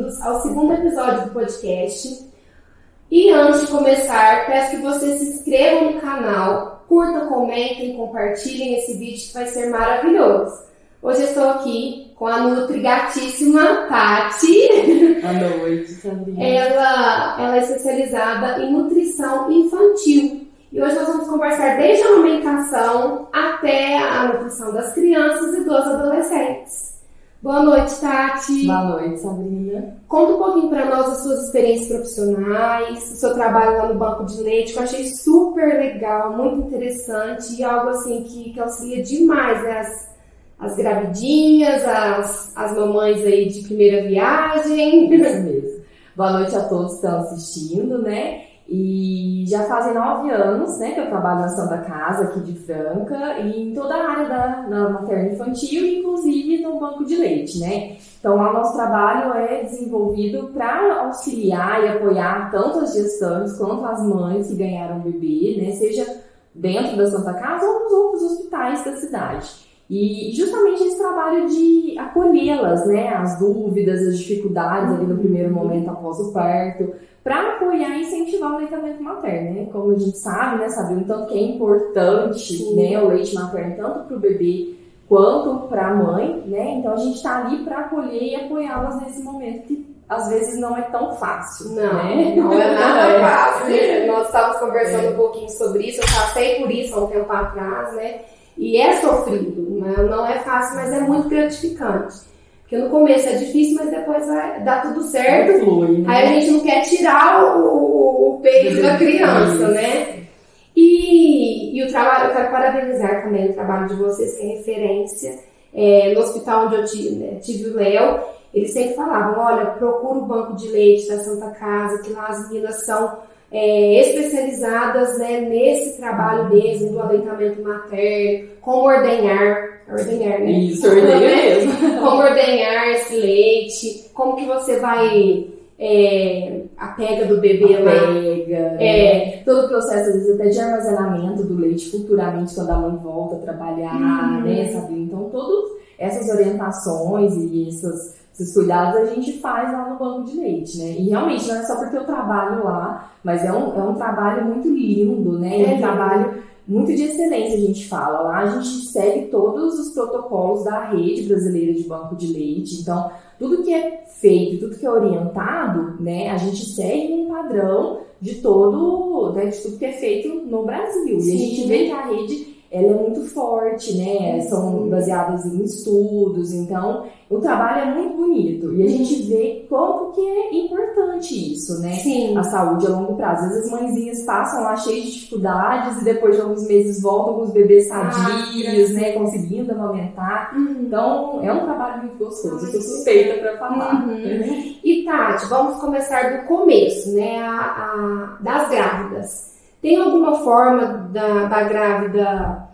bem-vindos ao segundo episódio do podcast. E antes de começar, peço que vocês se inscrevam no canal, curtam, comentem, compartilhem esse vídeo que vai ser maravilhoso. Hoje eu estou aqui com a Nutri gatíssima Tati. Boa noite, Sandrinha. Ela é especializada em nutrição infantil. E hoje nós vamos conversar desde a amamentação até a nutrição das crianças e dos adolescentes. Boa noite, Tati. Boa noite, Sabrina. Conta um pouquinho para nós as suas experiências profissionais, o seu trabalho lá no banco de leite, que eu achei super legal, muito interessante e algo assim que auxilia demais, né? As gravidinhas, as mamães aí de primeira viagem. Isso mesmo. Boa noite a todos que estão assistindo, né? E já fazem 9 anos, né, que eu trabalho na Santa Casa aqui de Franca e em toda a área da materno infantil, inclusive no banco de leite, né? Então, lá o nosso trabalho é desenvolvido para auxiliar e apoiar tanto as gestantes quanto as mães que ganharam bebê, né? Seja dentro da Santa Casa ou nos outros hospitais da cidade. E justamente esse trabalho de acolhê-las, né? As dúvidas, as dificuldades ali no primeiro momento após o parto, para apoiar e incentivar o aleitamento materno, né? Como a gente sabe, né, Sabrina, tanto que é importante, né, o leite materno, tanto para o bebê quanto para a mãe, né? Então a gente está ali para acolher e apoiá-las nesse momento que às vezes não é tão fácil. Não, né? Não é nada fácil. Nós estávamos conversando um pouquinho sobre isso, eu passei por isso há um tempo atrás, né? E é sofrido, né? Não é fácil, mas é muito gratificante. Porque no começo é difícil, mas depois vai dar tudo certo. Flui, né? Aí a gente não quer tirar o peito da criança, né? E o trabalho, eu quero parabenizar também o trabalho de vocês, que é referência. No hospital onde eu tive o Léo, eles sempre falavam, olha, procura o banco de leite da Santa Casa, que lá as meninas são especializadas, né, nesse trabalho mesmo do aleitamento materno, como ordenhar, né? Isso, ordenhar mesmo. Como ordenhar esse leite, como que você vai a pega do bebê lá. Todo o processo, às vezes, até de armazenamento do leite futuramente, quando a mãe volta a trabalhar, né, sabe? Então, todas essas orientações e esses cuidados a gente faz lá no banco de leite, né? E realmente não é só porque eu trabalho lá, mas é um trabalho muito lindo, né? É um trabalho muito de excelência, a gente fala. Lá a gente segue todos os protocolos da rede brasileira de banco de leite. Então, tudo que é feito, tudo que é orientado, né? A gente segue um padrão de tudo que é feito no Brasil. Sim. E a gente vê que a rede ela é muito forte, né? São baseadas em estudos, então o trabalho é muito bonito e a gente vê como que é importante isso, né? Sim. A saúde a longo prazo. Às vezes as mãezinhas passam lá cheias de dificuldades e depois de alguns meses voltam com os bebês sadios, né? Conseguindo amamentar. Então é um trabalho muito gostoso. Eu sou suspeita para falar. E Tati, vamos começar do começo, né? Das grávidas. Tem alguma forma da grávida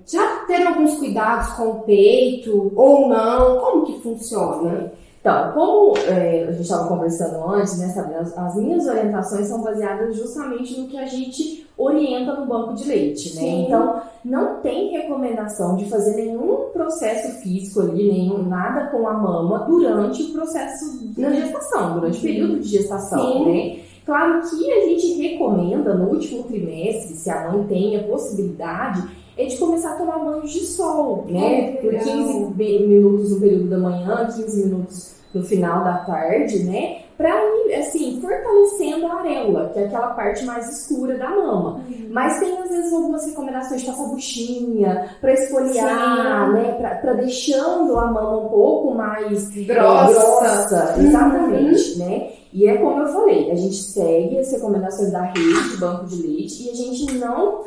já ter alguns cuidados com o peito ou não? Como que funciona? Então, como a gente estava conversando antes, né, Sabrina, as minhas orientações são baseadas justamente no que a gente orienta no banco de leite, né? Sim. Então, não tem recomendação de fazer nenhum processo físico ali, nada com a mama durante o processo da gestação, durante o período de gestação, né? Claro que a gente recomenda no último trimestre, se a mãe tem a possibilidade, é de começar a tomar banhos de sol, né? Por 15 minutos no período da manhã, 15 minutos no final da tarde, né? Pra ir, assim, fortalecendo a areola, que é aquela parte mais escura da mama. Mas tem, às vezes, algumas recomendações de passar buchinha, pra esfoliar, né? Pra deixando a mama um pouco mais grossa. Exatamente, né? E é como eu falei, a gente segue as recomendações da rede de banco de leite e a gente não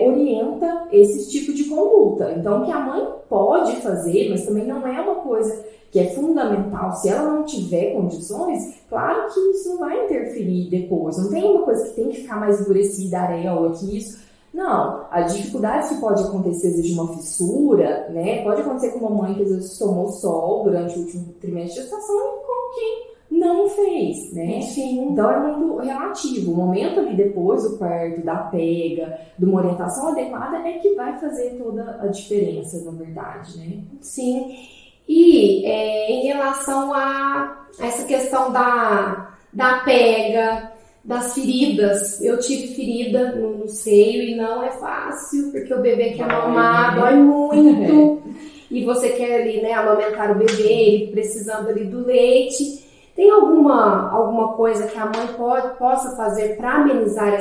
orienta esse tipo de conduta. Então, o que a mãe pode fazer, mas também não é uma coisa que é fundamental, se ela não tiver condições, claro que isso não vai interferir depois. Não tem uma coisa que tem que ficar mais endurecida, a areola, que isso... Não, a dificuldade que pode acontecer, às vezes, de uma fissura, né? Pode acontecer com uma mãe que, às vezes, tomou sol durante o último trimestre de gestação e com quem não fez, né? Sim. Então, é muito relativo. O momento ali depois do parto, da pega, de uma orientação adequada é que vai fazer toda a diferença, na verdade, né? Sim. E em relação a essa questão da pega, das feridas, eu tive ferida no seio e não é fácil, porque o bebê quer mamar, dói muito, e você quer ali, né, amamentar o bebê, ele precisando ali do leite. Tem alguma coisa que a mãe possa fazer para amenizar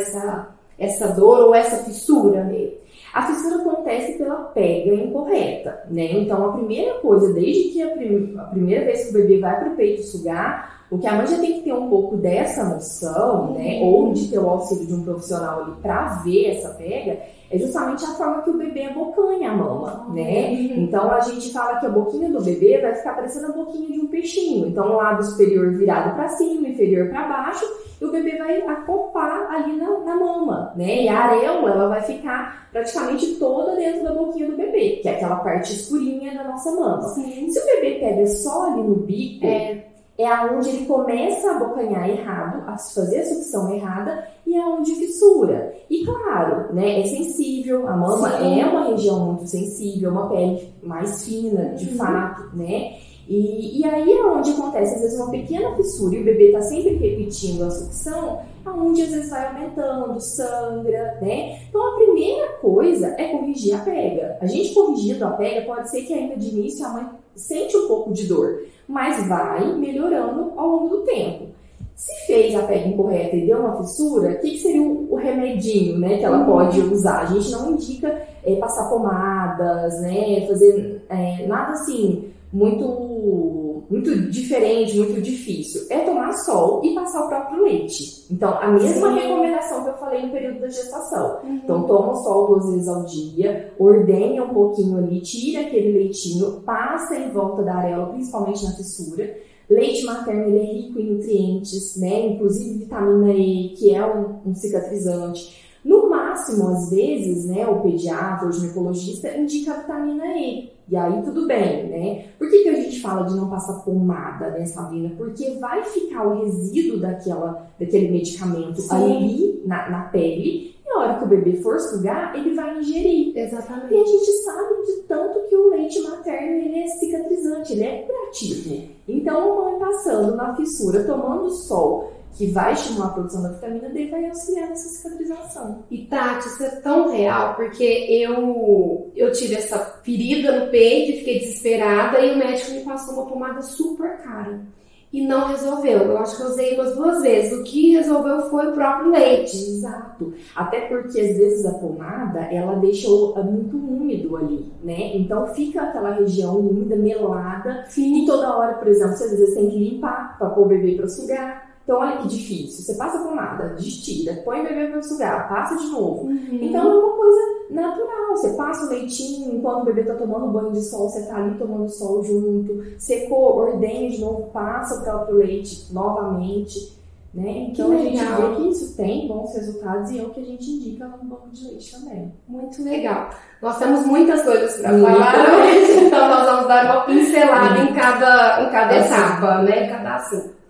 essa dor ou essa fissura nele? A fissura acontece pela pega incorreta, né? Então, a primeira coisa, desde que a primeira vez que o bebê vai para o peito sugar, o que a mãe já tem que ter um pouco dessa noção, né? Ou de ter o auxílio de um profissional ali para ver essa pega, é justamente a forma que o bebê abocanha a mama, né? Então, a gente fala que a boquinha do bebê vai ficar parecendo a boquinha de um peixinho. Então, o lábio superior virado para cima, inferior para baixo, e o bebê vai acoplar ali na mama, né? E a areola, ela vai ficar praticamente toda dentro da boquinha do bebê, que é aquela parte escurinha da nossa mama. Sim. Se o bebê pega só ali no bico, é aonde ele começa a abocanhar errado, a fazer a sucção errada, e é onde fissura. E claro, né, é sensível, a mama é uma região muito sensível, uma pele mais fina, de fato, né? E aí é onde acontece, às vezes, uma pequena fissura e o bebê está sempre repetindo a sucção, aonde às vezes vai aumentando, sangra, né? Então a primeira coisa é corrigir a pega. A gente corrigindo a pega, pode ser que ainda de início a mãe sente um pouco de dor, mas vai melhorando ao longo do tempo. Se fez a pega incorreta e deu uma fissura, o que seria o remedinho, né, que ela pode usar? A gente não indica passar pomadas, né, fazer nada assim muito diferente, muito difícil. É tomar sol e passar o próprio leite. Então, a mesma recomendação que eu falei no período da gestação. Então, toma o sol 2 vezes ao dia, ordenha um pouquinho ali, tira aquele leitinho, passa em volta da areola, principalmente na fissura. Leite materno, ele é rico em nutrientes, né? Inclusive vitamina E, que é um cicatrizante. No máximo, às vezes, né, o pediatra, o ginecologista indica a vitamina E. E aí tudo bem, né? Por que a gente fala de não passar pomada, né, Sabrina? Porque vai ficar o resíduo daquele medicamento ali na pele, e a hora que o bebê for sugar, ele vai ingerir. Exatamente. E a gente sabe de tanto que o leite materno, ele é cicatrizante, ele é curativo. Então, a mãe passando na fissura, tomando sol, que vai estimular a produção da vitamina D, vai auxiliar nessa cicatrização. E Tati, isso é tão real, porque eu tive essa ferida no peito e fiquei desesperada e o médico me passou uma pomada super cara. E não resolveu. Eu acho que eu usei umas 2 vezes. O que resolveu foi o próprio leite. Exato. Até porque, às vezes, a pomada, ela deixa muito úmido ali, né? Então, fica aquela região úmida, melada. E toda hora, por exemplo, você às vezes tem que limpar para pôr o bebê para sugar. Então, olha que difícil. Você passa a pomada, destira, põe o bebê para sugar, passa de novo. Então, é uma coisa natural. Você passa o leitinho, enquanto o bebê está tomando banho de sol, você está ali tomando sol junto. Secou, ordenha de novo, passa o próprio leite novamente. Né? Então, a gente vê que isso tem bons resultados e é o que a gente indica no banco de leite também. Muito legal. Nós temos muitas coisas para falar hoje, então nós vamos dar uma pincelada em cada etapa, né? Cada assunto.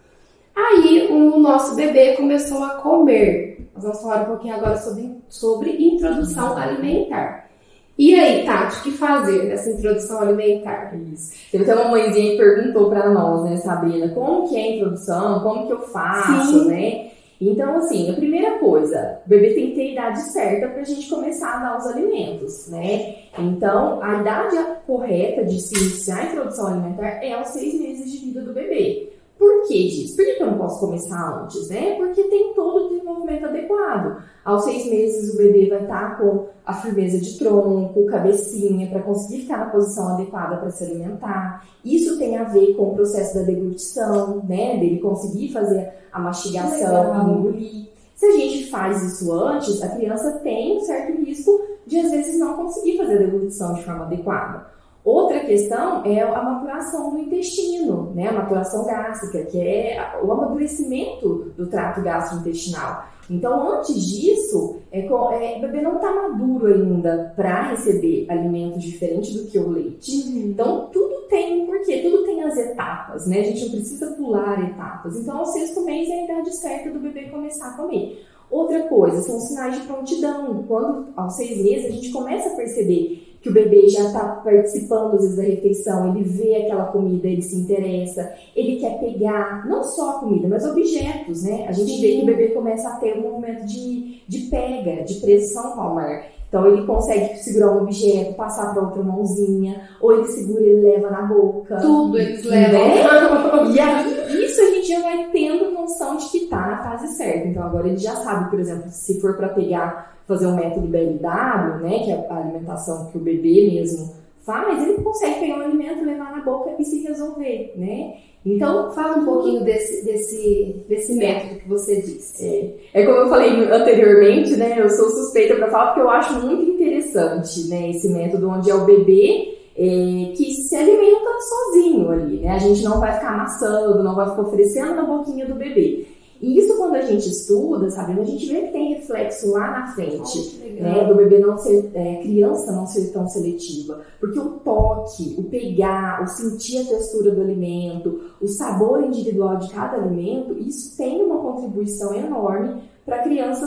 Aí o nosso bebê começou a comer. Nós vamos falar um pouquinho agora sobre introdução alimentar. E aí, Tati, o que fazer nessa introdução alimentar? Isso. Teve até uma mãezinha que perguntou para nós, né, Sabrina, como que é a introdução, como que eu faço, né? Então, assim, a primeira coisa, o bebê tem que ter a idade certa para a gente começar a dar os alimentos, né? Então, a idade correta de se iniciar a introdução alimentar é aos 6 meses de vida do bebê. Por que disso? Por que eu não posso começar antes, né? Porque tem todo o desenvolvimento adequado. Aos 6 meses o bebê vai estar com a firmeza de tronco, cabecinha, para conseguir ficar na posição adequada para se alimentar. Isso tem a ver com o processo da deglutição, né? Dele conseguir fazer a mastigação e engolir. Se a gente faz isso antes, a criança tem um certo risco de, às vezes, não conseguir fazer a deglutição de forma adequada. Outra questão é a maturação do intestino, né? A maturação gástrica, que é o amadurecimento do trato gastrointestinal. Então, antes disso, o bebê não está maduro ainda para receber alimentos diferentes do que o leite. Então, tudo tem um porquê, tudo tem as etapas, né? A gente não precisa pular etapas. Então, aos 6º mês é a idade certa do bebê começar a comer. Outra coisa, são sinais de prontidão. Quando, aos 6 meses, a gente começa a perceber que o bebê já está participando, às vezes, da refeição, ele vê aquela comida, ele se interessa, ele quer pegar, não só a comida, mas objetos, né? A gente vê que o bebê começa a ter um movimento de pega, de pressão palmar. Então, ele consegue segurar um objeto, passar para outra mãozinha, ou ele segura e ele leva na boca. Tudo eles levam. E aí, isso a gente já vai tendo noção de que tá na fase certa. Então, agora ele já sabe, por exemplo, se for para pegar, fazer um método BLW, né, que é a alimentação que o bebê mesmo faz, ele consegue pegar um alimento, levar na boca e se resolver, né? Então, fala um pouquinho desse método que você disse. É como eu falei anteriormente, né? Eu sou suspeita para falar porque eu acho muito interessante, né? Esse método onde é o bebê que se alimenta sozinho ali, né? A gente não vai ficar amassando, não vai ficar oferecendo na boquinha do bebê. E isso, quando a gente estuda, sabe, a gente vê que tem reflexo lá na frente, né, do bebê não ser, criança não ser tão seletiva. Porque o toque, o pegar, o sentir a textura do alimento, o sabor individual de cada alimento, isso tem uma contribuição enorme para a criança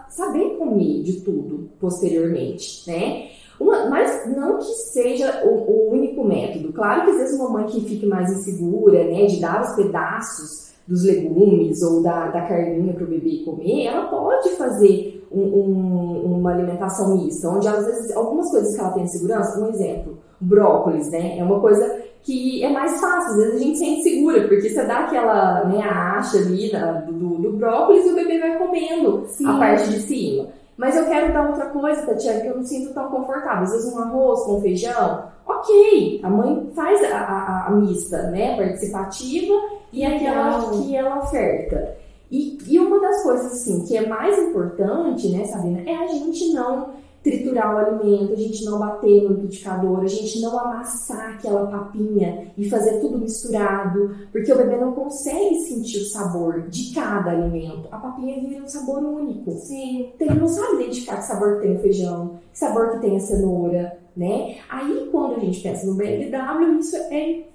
saber comer de tudo posteriormente, né? Mas não que seja o único método. Claro que às vezes uma mãe que fique mais insegura, né, de dar os pedaços dos legumes ou da carninha para o bebê comer, ela pode fazer uma alimentação mista, onde às vezes algumas coisas que ela tem segurança, um exemplo, brócolis, né, é uma coisa que é mais fácil, às vezes a gente sente segura, porque você dá aquela, né, a haste ali do brócolis e o bebê vai comendo a parte de cima. Mas eu quero dar outra coisa, Tatiana, que eu não sinto tão confortável. Às vezes um arroz com feijão, ok, a mãe faz a mista, né, participativa e aquela que ela oferta. E uma das coisas, assim, que é mais importante, né, Sabrina, é a gente não triturar o alimento, a gente não bater no liquidificador, a gente não amassar aquela papinha e fazer tudo misturado, porque o bebê não consegue sentir o sabor de cada alimento. A papinha vira um sabor único. Sim. Então, ele não sabe identificar que sabor que tem o feijão, que sabor que tem a cenoura, né? Aí, quando a gente pensa no BLW, isso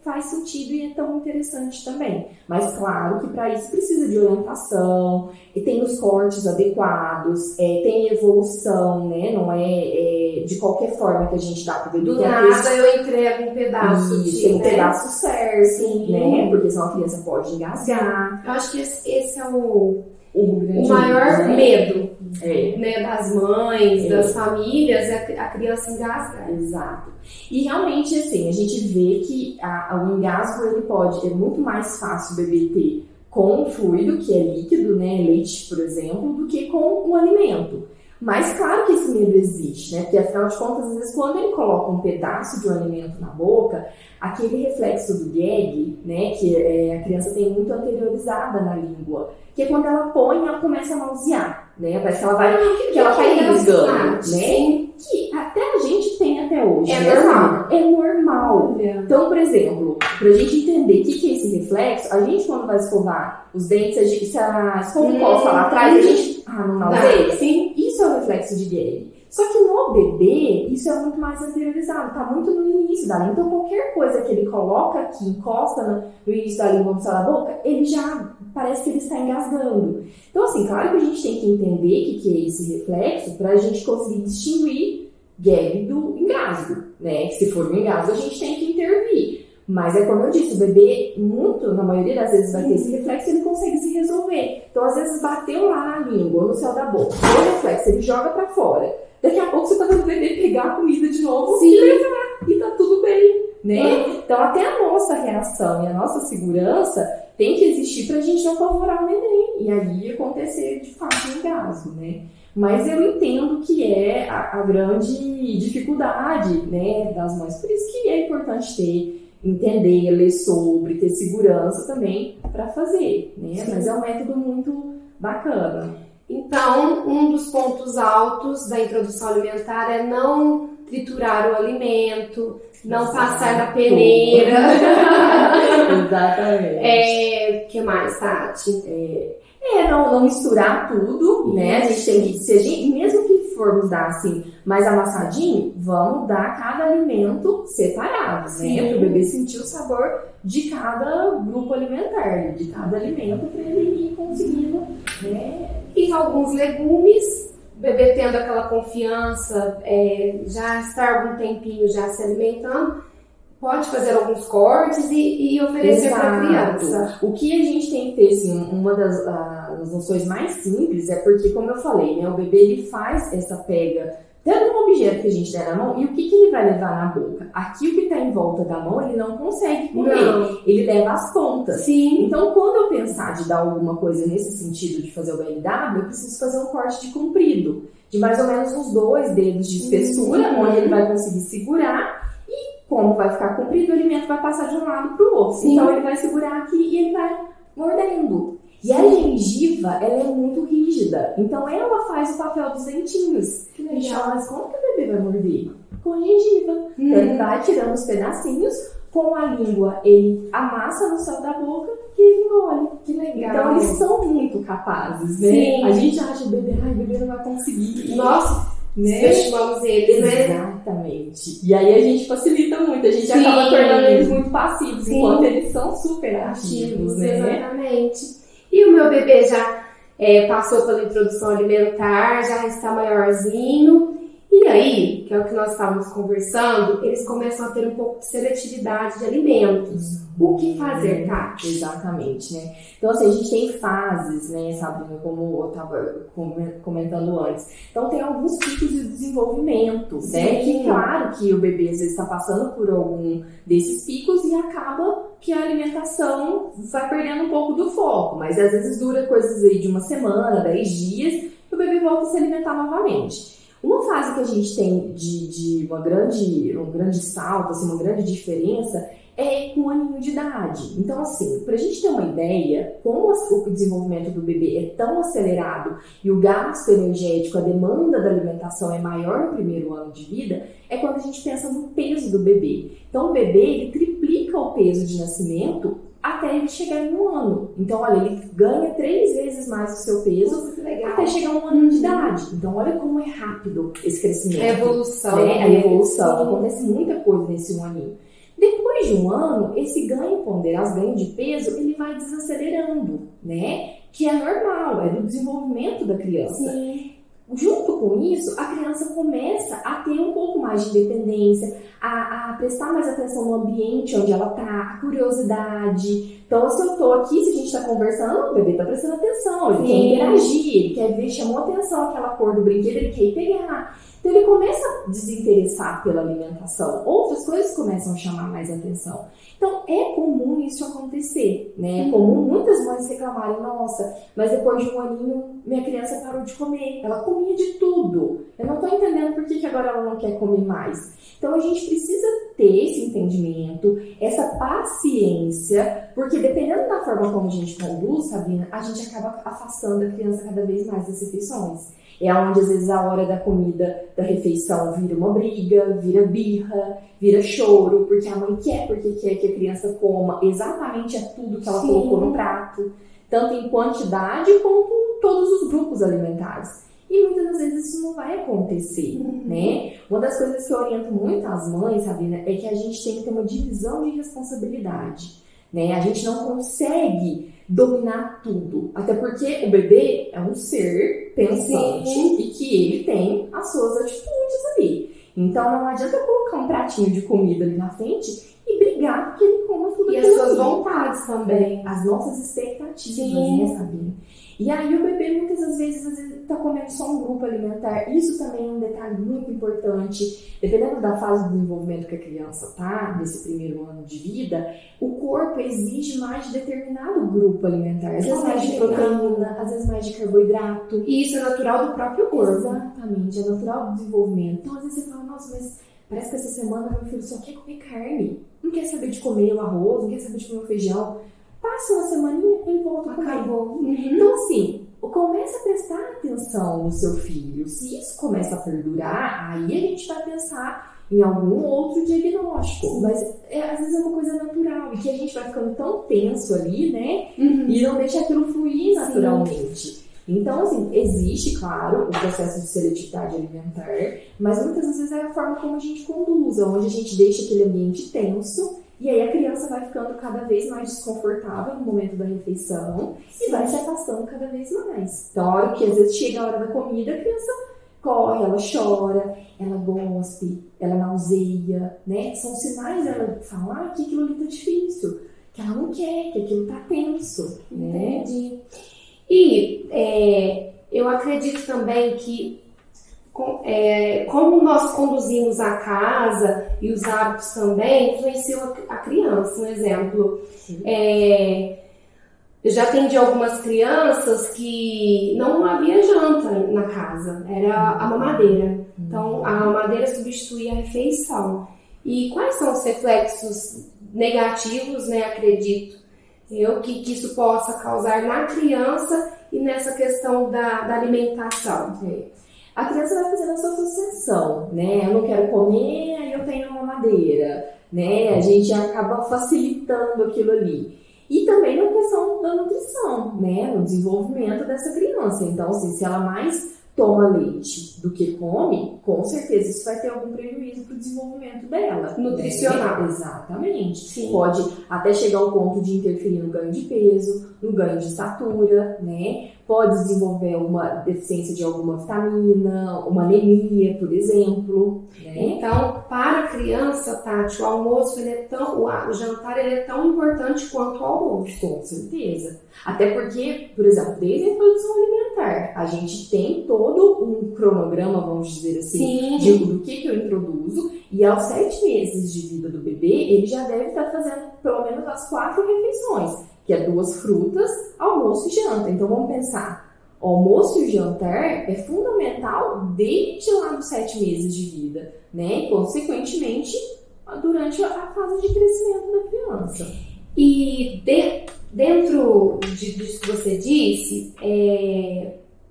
faz sentido e é tão interessante também. Mas, claro que para isso precisa de orientação, e tem os cortes adequados, tem evolução, né? Não é de qualquer forma que a gente dá para o bebê. Do nada eu entrego um pedaço tem um pedaço certo, sim, né? Porque senão a criança pode engasgar. Eu acho que esse é o O maior medo, É. né, das mães, das famílias, é a criança engasgar. Exato. E realmente, assim, a gente vê que o engasgo, ele pode, é muito mais fácil o bebê ter com o fluido, que é líquido, né, leite, por exemplo, do que com um alimento. Mas claro que esse medo existe, né, porque afinal de contas, às vezes, quando ele coloca um pedaço de um alimento na boca, aquele reflexo do gag, né, que a criança tem muito anteriorizada na língua, que é quando ela põe, ela começa a nausear, né, parece que ela vai, que ela vai engasgando, né, que até a gente tem até hoje. É normal. É normal. Então, por exemplo, pra gente entender o que é esse reflexo, a gente quando vai escovar os dentes, se a escova posta lá atrás, a gente, não nauseia? Sim. Isso é o reflexo de gag. Só que no bebê, isso é muito mais anteriorizado, tá muito no início da língua. Então, qualquer coisa que ele coloca aqui, encosta no início da língua, no céu da boca, ele já parece que ele está engasgando. Então, assim, claro que a gente tem que entender o que é esse reflexo pra gente conseguir distinguir gag do engasgo, né? Que se for um engasgo, a gente tem que intervir. Mas é como eu disse, o bebê, na maioria das vezes, vai ter esse reflexo e ele consegue se resolver. Então, às vezes, bateu lá na língua, no céu da boca, o reflexo, ele joga pra fora. Daqui a pouco você tá vendo o bebê pegar a comida de novo e levar, e tá tudo bem, né? Então, até a nossa reação e a nossa segurança tem que existir pra gente não apavorar o neném. E aí acontecer, de fato, um engasgo, né? Mas eu entendo que é a grande dificuldade, né, das mães. Por isso que é importante entender, ler sobre, ter segurança também para fazer, né? Sim. Mas é um método muito bacana. Então, um dos pontos altos da introdução alimentar é não triturar o alimento, não passar na peneira. Exatamente. O que mais, Tati? Não misturar tudo, né? A gente tem que, mesmo que formos dar assim mais amassadinho, vamos dar cada alimento separado, né? Para o bebê sentir o sabor de cada grupo alimentar, de cada alimento, para ele ir conseguindo, né? E alguns legumes, o bebê tendo aquela confiança, já estar algum tempinho já se alimentando, pode fazer alguns cortes e oferecer para a criança. O que a gente tem que ter, assim, uma das noções mais simples é porque, como eu falei, né, o bebê ele faz essa pega dentro de um objeto que a gente der na mão, e o que ele vai levar na boca? Aqui o que está em volta da mão, ele não consegue comer. Não. Ele leva as pontas. Sim. Então, quando eu pensar de dar alguma coisa nesse sentido de fazer o BLW, eu preciso fazer um corte de comprido, de mais ou menos uns 2 dedos de espessura, onde ele vai conseguir segurar. Como vai ficar comprido, o alimento vai passar de um lado para o outro. Sim. Então, ele vai segurar aqui e ele vai mordendo. E a gengiva, ela é muito rígida. Então, ela faz o papel dos dentinhos. Que legal. Mas como que o bebê vai morder? Com a gengiva. Então, ele vai tirando os pedacinhos. Com a língua, ele amassa no céu da boca e ele engole. Que legal. Então, eles são muito capazes, né? Sim. A gente acha o bebê não vai conseguir. Nossa, né? estimamos eles, né? Exatamente. E aí a gente facilita muito, a gente acaba tornando eles muito passivos, enquanto eles são super ativos, né? Exatamente. E o meu bebê já passou pela introdução alimentar, já está maiorzinho. E aí, que é o que nós estávamos conversando, eles começam a ter um pouco de seletividade de alimentos. O que fazer, Tati? Exatamente, né? Então, assim, a gente tem fases, né, Sabrina, como eu estava comentando antes. Então, tem alguns tipos de desenvolvimento, né? Que, claro, que o bebê às vezes está passando por algum desses picos e acaba que a alimentação vai perdendo um pouco do foco. Mas, às vezes, dura coisas aí de uma semana, 10 dias, e o bebê volta a se alimentar novamente. Uma fase que a gente tem de um grande salto, assim, uma grande diferença, é com 1 aninho de idade. Então, assim, pra gente ter uma ideia, como o desenvolvimento do bebê é tão acelerado e o gasto energético, a demanda da alimentação é maior no primeiro ano de vida, é quando a gente pensa no peso do bebê. Então, o bebê, ele triplica o peso de nascimento até ele chegar em 1 ano. Então, olha, ele ganha 3 vezes mais o seu peso até chegar a 1 ano de idade. Então, olha como é rápido esse crescimento. A evolução. Né? A evolução. Acontece muita coisa nesse 1 aninho. Depois de 1 ano, esse ganho ponderal, esse ganho de peso, ele vai desacelerando, né? Que é normal, é do desenvolvimento da criança. Sim. Junto com isso, a criança começa a ter um pouco mais de independência, a prestar mais atenção no ambiente onde ela está, a curiosidade. Então, se eu estou aqui, se a gente está conversando, o bebê está prestando atenção, ele quer interagir, ele quer ver, chamou atenção aquela cor do brinquedo, ele quer ir pegar. Então, ele começa a desinteressar pela alimentação. Outras coisas começam a chamar mais atenção. Então, é comum isso acontecer, né? É comum muitas mães reclamarem, nossa, mas depois de 1 aninho, minha criança parou de comer. Ela comia de tudo. Eu não estou entendendo por que agora ela não quer comer mais. Então, a gente precisa ter esse entendimento, essa paciência, porque dependendo da forma como a gente conduz, Sabrina, a gente acaba afastando a criança cada vez mais das refeições. É onde, às vezes, a hora da comida, da refeição, vira uma briga, vira birra, vira choro, porque a mãe quer, porque quer que a criança coma exatamente tudo que ela colocou no prato, tanto em quantidade quanto em todos os grupos alimentares. E muitas das vezes isso não vai acontecer, né? Uma das coisas que eu oriento muito às mães, Sabrina, é que a gente tem que ter uma divisão de responsabilidade, né? A gente não consegue dominar tudo, até porque o bebê é um ser pensante e que ele tem as suas atitudes ali. Então não adianta eu colocar um pratinho de comida ali na frente e brigar porque ele coma tudo. E as suas vontades também. As nossas expectativas, né, Sabrina? E aí o bebê muitas das vezes está comendo só um grupo alimentar. Isso também é um detalhe muito importante. Dependendo da fase do desenvolvimento que a criança está, nesse primeiro ano de vida, o corpo exige mais de determinado grupo alimentar. Às vezes mais de proteína, às vezes mais de carboidrato. E isso é natural do próprio corpo. Exatamente, é natural do desenvolvimento. Então às vezes você fala, nossa, mas parece que essa semana meu filho só quer comer carne. Não quer saber de comer o arroz, não quer saber de comer o feijão. Passa uma semaninha e volta a comer. Então, assim, começa a prestar atenção no seu filho. Se isso começa a perdurar, aí a gente vai pensar em algum outro diagnóstico. Mas às vezes é uma coisa natural e que a gente vai ficando tão tenso ali, né? E não deixa aquilo fluir naturalmente. Então, assim, existe, claro, o processo de seletividade alimentar, mas muitas vezes é a forma como a gente conduz, onde a gente deixa aquele ambiente tenso, e aí a criança vai ficando cada vez mais desconfortável no momento da refeição e vai se afastando cada vez mais. Então, a hora que às vezes chega a hora da comida, a criança corre, ela chora, ela gospe, ela nauseia, né? São sinais dela falar que aquilo ali tá difícil, que ela não quer, que aquilo tá tenso, né? Entendi. E eu acredito também que como nós conduzimos a casa e os hábitos também influenciam a criança. Um exemplo, eu já atendi algumas crianças que não havia janta na casa, era a mamadeira. Então, a mamadeira substituía a refeição. E quais são os reflexos negativos, né, acredito eu, que isso possa causar na criança e nessa questão da alimentação? A criança vai fazendo essa associação, né? Eu não quero comer, aí eu tenho uma mamadeira, né? A gente acaba facilitando aquilo ali. E também na questão da nutrição, né? No desenvolvimento dessa criança. Então, assim, se ela mais toma leite do que come, com certeza isso vai ter algum prejuízo para o desenvolvimento dela. Nutricional. Exatamente. Sim. Pode até chegar ao ponto de interferir no ganho de peso, no ganho de estatura, né? Pode desenvolver uma deficiência de alguma vitamina, uma anemia, por exemplo. Né? Então, para a criança, Tati, o almoço, o jantar ele é tão importante quanto o almoço. Com certeza. Até porque, por exemplo, desde a introdução alimentar, a gente tem todo um cronograma, vamos dizer assim, do que eu introduzo, e aos 7 meses de vida do bebê, ele já deve estar fazendo pelo menos as 4 refeições, que é 2 frutas, almoço e janta. Então vamos pensar, o almoço e o jantar é fundamental desde lá dos 7 meses de vida, né? E, consequentemente, durante a fase de crescimento da criança. E dentro disso que você disse,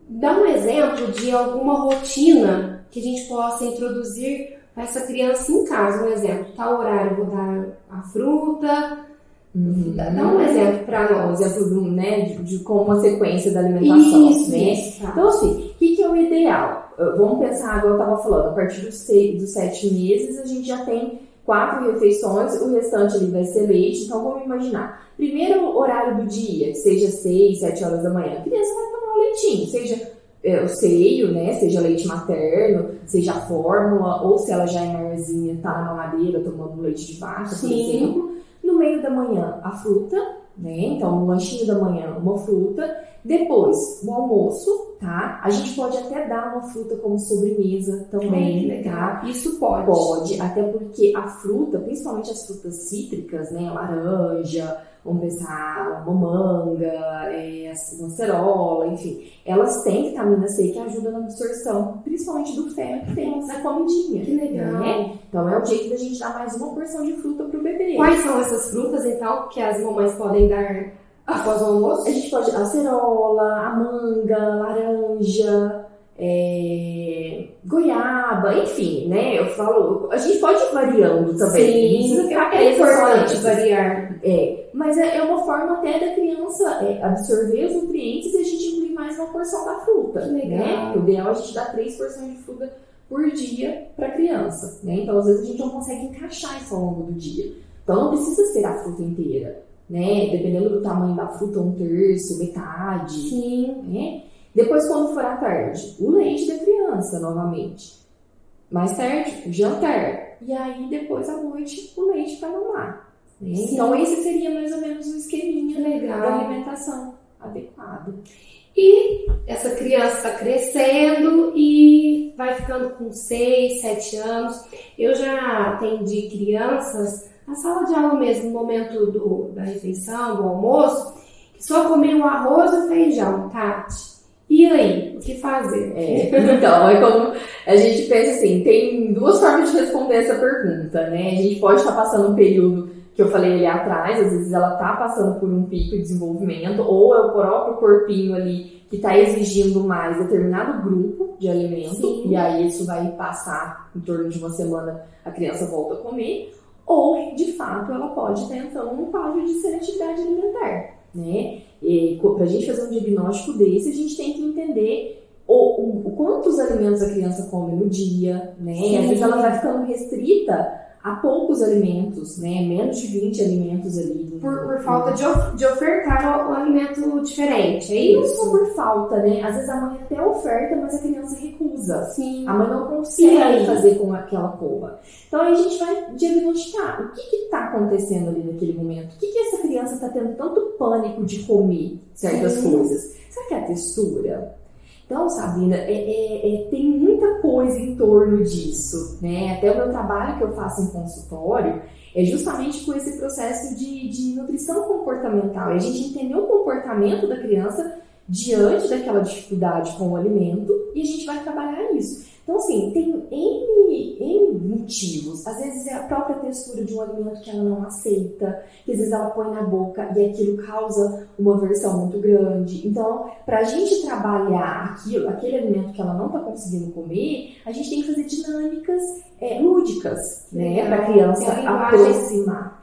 dá um exemplo de alguma rotina que a gente possa introduzir para essa criança em casa. Um exemplo, tal horário eu vou dar a fruta. Dá um exemplo para nós. Um exemplo, né, de como uma sequência da alimentação. Isso. Então, assim, o que é o ideal? Vamos pensar, agora eu estava falando, a partir dos 7 meses a gente já tem 4 refeições, o restante ali vai ser leite. Então, vamos imaginar, primeiro horário do dia, seja 6, 7 horas da manhã, a criança vai tomar um leitinho, seja o seio, né, seja leite materno, seja a fórmula, ou se ela já é maiorzinha, tá na mamadeira tomando leite de vaca, por exemplo. No meio da manhã, a fruta, né? Então, no lanchinho da manhã, uma fruta. Depois, o almoço, tá? A gente pode até dar uma fruta como sobremesa também, tá? Isso pode. Pode, até porque a fruta, principalmente as frutas cítricas, né? Laranja, vamos pensar uma manga, uma acerola, enfim. Elas têm vitamina C que ajuda na absorção, principalmente do ferro que tem na comidinha. Que legal. Né? Então é o jeito da gente dar mais uma porção de fruta pro bebê. Quais são essas frutas, então, que as mamães podem dar após o almoço? A gente pode acerola, a manga, laranja, goiaba, enfim, né? Eu falo, a gente pode ir variando também. Sim, é importante variar. Mas é uma forma até da criança absorver os nutrientes e a gente incluir mais uma porção da fruta. Legal. Né? O ideal é a gente dar 3 porções de fruta por dia para a criança. Né? Então, às vezes, a gente não consegue encaixar isso ao longo do dia. Então, não precisa ser a fruta inteira. Né? Dependendo do tamanho da fruta, 1/3, metade. Sim. Né? Depois, quando for à tarde, o leite da criança, novamente. Mais tarde, o jantar. E aí, depois, à noite, o leite para mamar. Né? Então, esse seria mais ou menos o esqueminha da alimentação adequada. E essa criança está crescendo e vai ficando com 6, 7 anos. Eu já atendi crianças na sala de aula mesmo, no momento da refeição, do almoço, que só comiam o arroz e o feijão, Tati. E aí, o que fazer? Então, é como a gente pensa assim, tem 2 formas de responder essa pergunta, né? A gente pode estar passando um período que eu falei ali atrás, às vezes ela está passando por um pico de desenvolvimento, ou é o próprio corpinho ali que está exigindo mais determinado grupo de alimento. Sim. E aí isso vai passar em torno de uma semana, a criança volta a comer, ou de fato ela pode estar entrando num quadro de seletividade alimentar. né? Para a gente fazer um diagnóstico desse, a gente tem que entender quantos alimentos a criança come no dia, né? Às vezes ela vai ficando restrita a poucos alimentos, né? Menos de 20 alimentos ali. Por falta de ofertar um alimento diferente, é isso? Não só por falta, né? Às vezes a mãe até oferta, mas a criança recusa. Sim. A mãe não consegue fazer com que ela coma. Então aí a gente vai diagnosticar o que está acontecendo ali naquele momento. O que essa criança está tendo tanto pânico de comer certas coisas? Será que é a textura? Então, Sabrina, tem muita coisa em torno disso, né? Até o meu trabalho que eu faço em consultório é justamente com esse processo de nutrição comportamental. É a gente entender o comportamento da criança diante daquela dificuldade com o alimento e a gente vai trabalhar isso. Então, assim, tem N motivos. Às vezes é a própria textura de um alimento que ela não aceita, que às vezes ela põe na boca e aquilo causa uma aversão muito grande. Então, para a gente trabalhar aquele alimento que ela não está conseguindo comer, a gente tem que fazer dinâmicas lúdicas, né? Para a criança aproximar.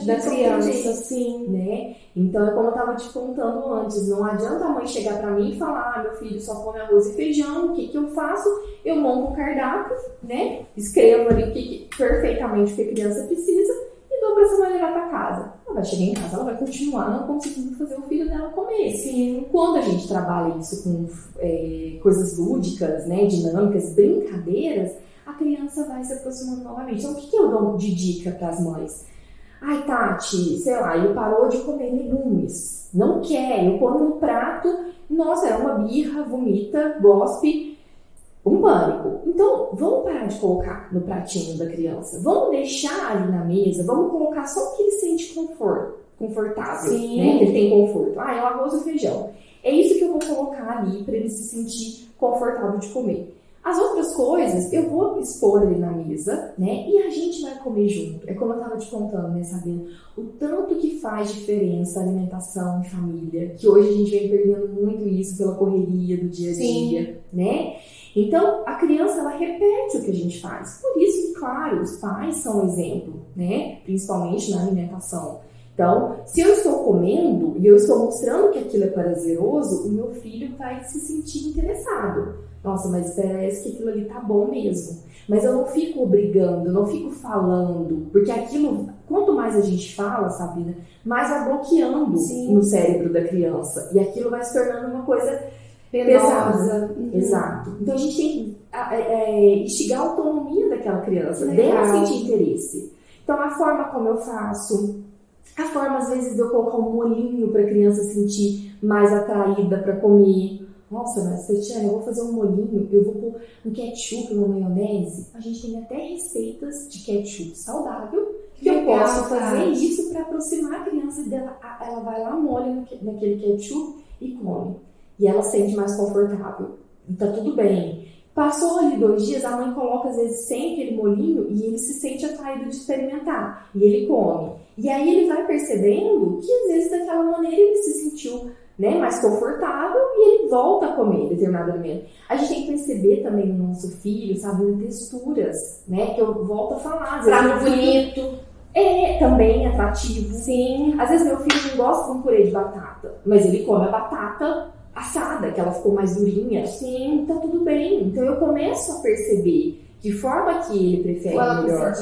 Da criança, sim. Né? Então, é como eu estava te contando antes, não adianta a mãe chegar para mim e falar: meu filho só come arroz e feijão, o que eu faço? Eu monto um cardápio, né? Escrevo ali perfeitamente o que a criança precisa e dou para essa mãe levar para casa. Ela vai chegar em casa, ela vai continuar não conseguindo fazer o filho dela comer. Sim. Quando a gente trabalha isso com coisas lúdicas, né? Dinâmicas, brincadeiras, a criança vai se aproximando novamente. Então, o que eu dou de dica para as mães? Ai, Tati, sei lá, ele parou de comer legumes. Não quer, eu ponho no prato, nossa, é uma birra, vomita, gospe, um pânico. Então, vamos parar de colocar no pratinho da criança. Vamos deixar ali na mesa, vamos colocar só o que ele sente confortável, Sim. né? Que ele tem conforto. Ah, é o arroz e o feijão. É isso que eu vou colocar ali para ele se sentir confortável de comer. As outras coisas eu vou expor ali na mesa, né? E a gente vai comer junto. É como eu estava te contando, né, Sabrina? O tanto que faz diferença a alimentação em família, que hoje a gente vem perdendo muito isso pela correria do dia a dia, né? Então, a criança, ela repete o que a gente faz. Por isso que, claro, os pais são um exemplo, né? Principalmente na alimentação. Então, se eu estou comendo e eu estou mostrando que aquilo é prazeroso, o meu filho vai se sentir interessado. Nossa, mas parece que aquilo ali tá bom mesmo. Mas eu não fico obrigando, eu não fico falando. Porque aquilo, quanto mais a gente fala, Sabrina, mais vai bloqueando no cérebro da criança. E aquilo vai se tornando uma coisa pesada. Exato. Então a gente tem que instigar a autonomia daquela criança, dela sentir interesse. Então a forma como eu faço, a forma às vezes de eu colocar um molhinho para a criança sentir mais atraída para comer. Nossa, mas Tatiana, eu vou fazer um molhinho, eu vou pôr um ketchup, uma maionese. A gente tem até receitas de ketchup saudável que eu posso fazer isso para aproximar a criança dela. Ela vai lá, molha naquele ketchup e come. E ela se sente mais confortável. E tá tudo bem. Passou ali 2 dias, a mãe coloca às vezes sem aquele molhinho e ele se sente atraído de experimentar. E ele come. E aí ele vai percebendo que às vezes daquela maneira ele se sentiu, né, mais confortável e ele volta a comer determinado alimento. A gente tem que perceber também no nosso filho, sabe, texturas, né, que eu volto a falar. Prato bonito. Também atrativo. Sim. Às vezes meu filho não gosta de um purê de batata, mas ele come a batata assada, que ela ficou mais durinha. Sim. Tá tudo bem. Então eu começo a perceber de forma que ele prefere melhor.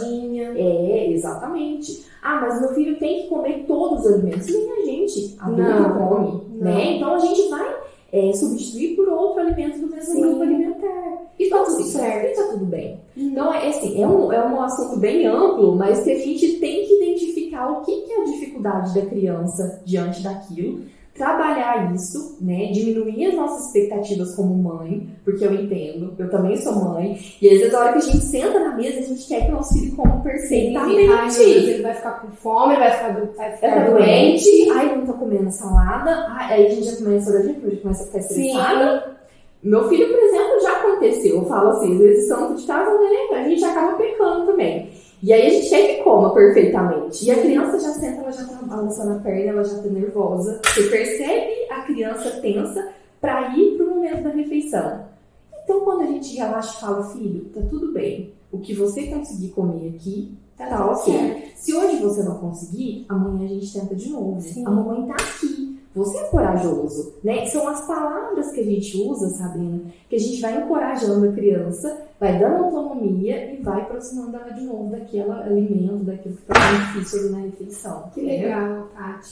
Exatamente. Ah, mas meu filho tem que comer todos os alimentos. Nem a gente adulto come, né? Então a gente vai substituir por outro alimento do mesmo grupo alimentar. E tá tudo certo. E tá tudo bem. Então, é um assunto bem amplo, mas que a gente tem que identificar o que é a dificuldade da criança diante daquilo. Trabalhar isso, né? Diminuir as nossas expectativas como mãe, porque eu entendo, eu também sou mãe, e às vezes a hora que a gente senta na mesa, a gente quer que o nosso filho coma perfeitamente. Ele vai ficar com fome, vai ficar doente. Ai, não tá comendo salada. Aí a gente já começa a ficar estressada. Meu filho, por exemplo, já aconteceu. Eu falo assim, às vezes santo de casa, né? A gente acaba pecando também. E aí a gente quer que coma perfeitamente. E a criança já senta, ela já tá balançando a perna, ela já tá nervosa. Você percebe a criança tensa para ir pro momento da refeição. Então, quando a gente relaxa e fala, filho, tá tudo bem. o que você conseguir comer aqui, tá ok. Se hoje você não conseguir, amanhã a gente tenta de novo. Sim. A mamãe tá aqui. Você é corajoso, né? São as palavras que a gente usa, Sabrina, que a gente vai encorajando a criança, vai dando autonomia e vai aproximando ela de novo daquele alimento, daquilo que tá muito difícil ali na refeição. Que legal, Tati.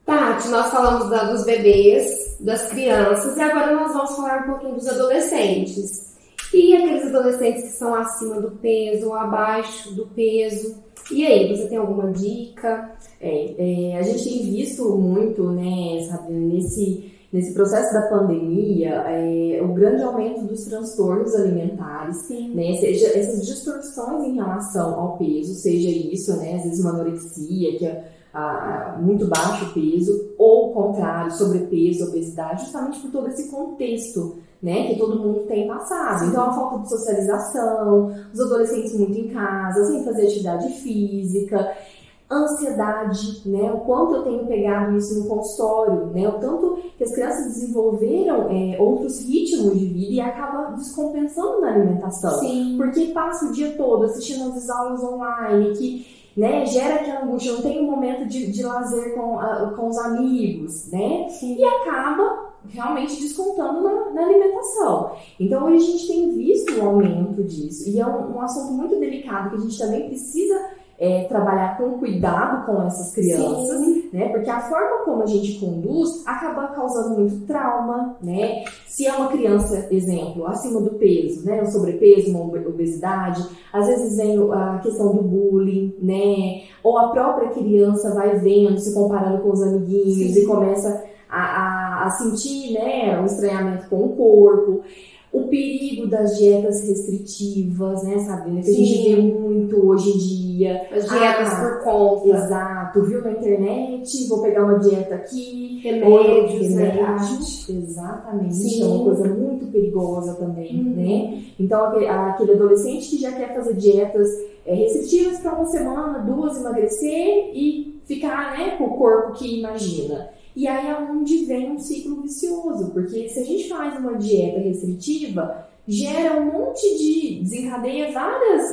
Tati, nós falamos dos bebês, das crianças, e agora nós vamos falar um pouquinho dos adolescentes. E aqueles adolescentes que estão acima do peso ou abaixo do peso. E aí, você tem alguma dica? A gente tem visto muito, né, Sabrina, nesse processo da pandemia, o grande aumento dos transtornos alimentares, né, seja essas distorções em relação ao peso, seja isso, né, às vezes uma anorexia, que é muito baixo peso, ou o contrário, sobrepeso, obesidade, justamente por todo esse contexto, né, que todo mundo tem passado. Então, a falta de socialização, os adolescentes muito em casa, sem fazer atividade física, ansiedade, né, o quanto eu tenho pegado isso no consultório, né, o tanto que as crianças desenvolveram outros ritmos de vida e acaba descompensando na alimentação. Sim. Porque passa o dia todo assistindo as aulas online, que, né, gera aquela angústia, não tem um momento de lazer com os amigos, né? Sim. E acaba realmente descontando na alimentação. Então, hoje a gente tem visto um aumento disso. E é um assunto muito delicado que a gente também precisa trabalhar com cuidado com essas crianças, né? Porque a forma como a gente conduz acaba causando muito trauma, né? Se é uma criança, exemplo, acima do peso, né? Um sobrepeso, uma obesidade, às vezes vem a questão do bullying, né? Ou a própria criança vai vendo, se comparando com os amiguinhos e começa a sentir, né, um estranhamento com o corpo. O perigo das dietas restritivas, né, Sabrina? Que a gente vê muito hoje em dia. As dietas por conta. Exato. Viu na internet, vou pegar uma dieta aqui. Remédios. Exatamente. Sim. É uma coisa muito perigosa também, né? Então, aquele adolescente que já quer fazer dietas restritivas para uma semana, 2, emagrecer e ficar, né, com o corpo que imagina. E aí é onde vem um ciclo vicioso, porque se a gente faz uma dieta restritiva, gera um monte desencadeia vários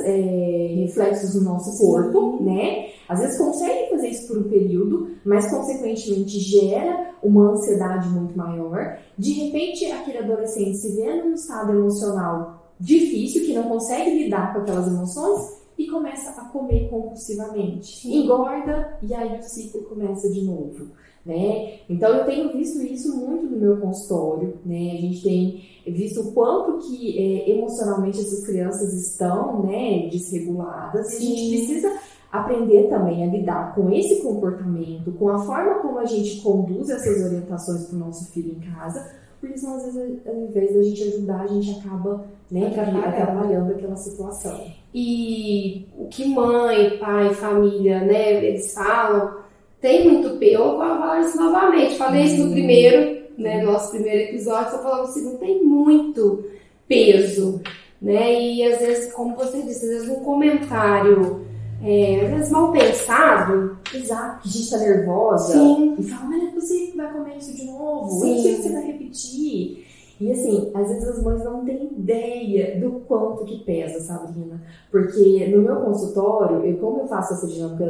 reflexos no nosso corpo, né? Às vezes consegue fazer isso por um período, mas consequentemente gera uma ansiedade muito maior. De repente, aquele adolescente se vê num estado emocional difícil, que não consegue lidar com aquelas emoções, e começa a comer compulsivamente. Engorda, e aí o ciclo começa de novo. Né? Então eu tenho visto isso muito no meu consultório, né? A gente tem visto o quanto que emocionalmente essas crianças estão, né, desreguladas. E a gente precisa aprender também a lidar com esse comportamento, com a forma como a gente conduz essas orientações para o nosso filho em casa, porque senão às vezes ao invés da gente ajudar, a gente acaba, né, atrapalhando aquela situação. E o que mãe, pai, família, né, eles falam, tem muito peso. Eu vou falar isso novamente. Falei isso no primeiro, né, nosso primeiro episódio. Só falando assim, não tem muito peso, né? E às vezes, como você disse, às vezes um comentário, às vezes mal pensado. Exato. Que a gente tá nervosa. Sim. E fala, mas não é possível que vai comer isso de novo. Sim. Não sei se você vai repetir. E assim, às vezes as mães não têm ideia do quanto que pesa, Sabrina. Porque no meu consultório, como eu faço essa dinâmica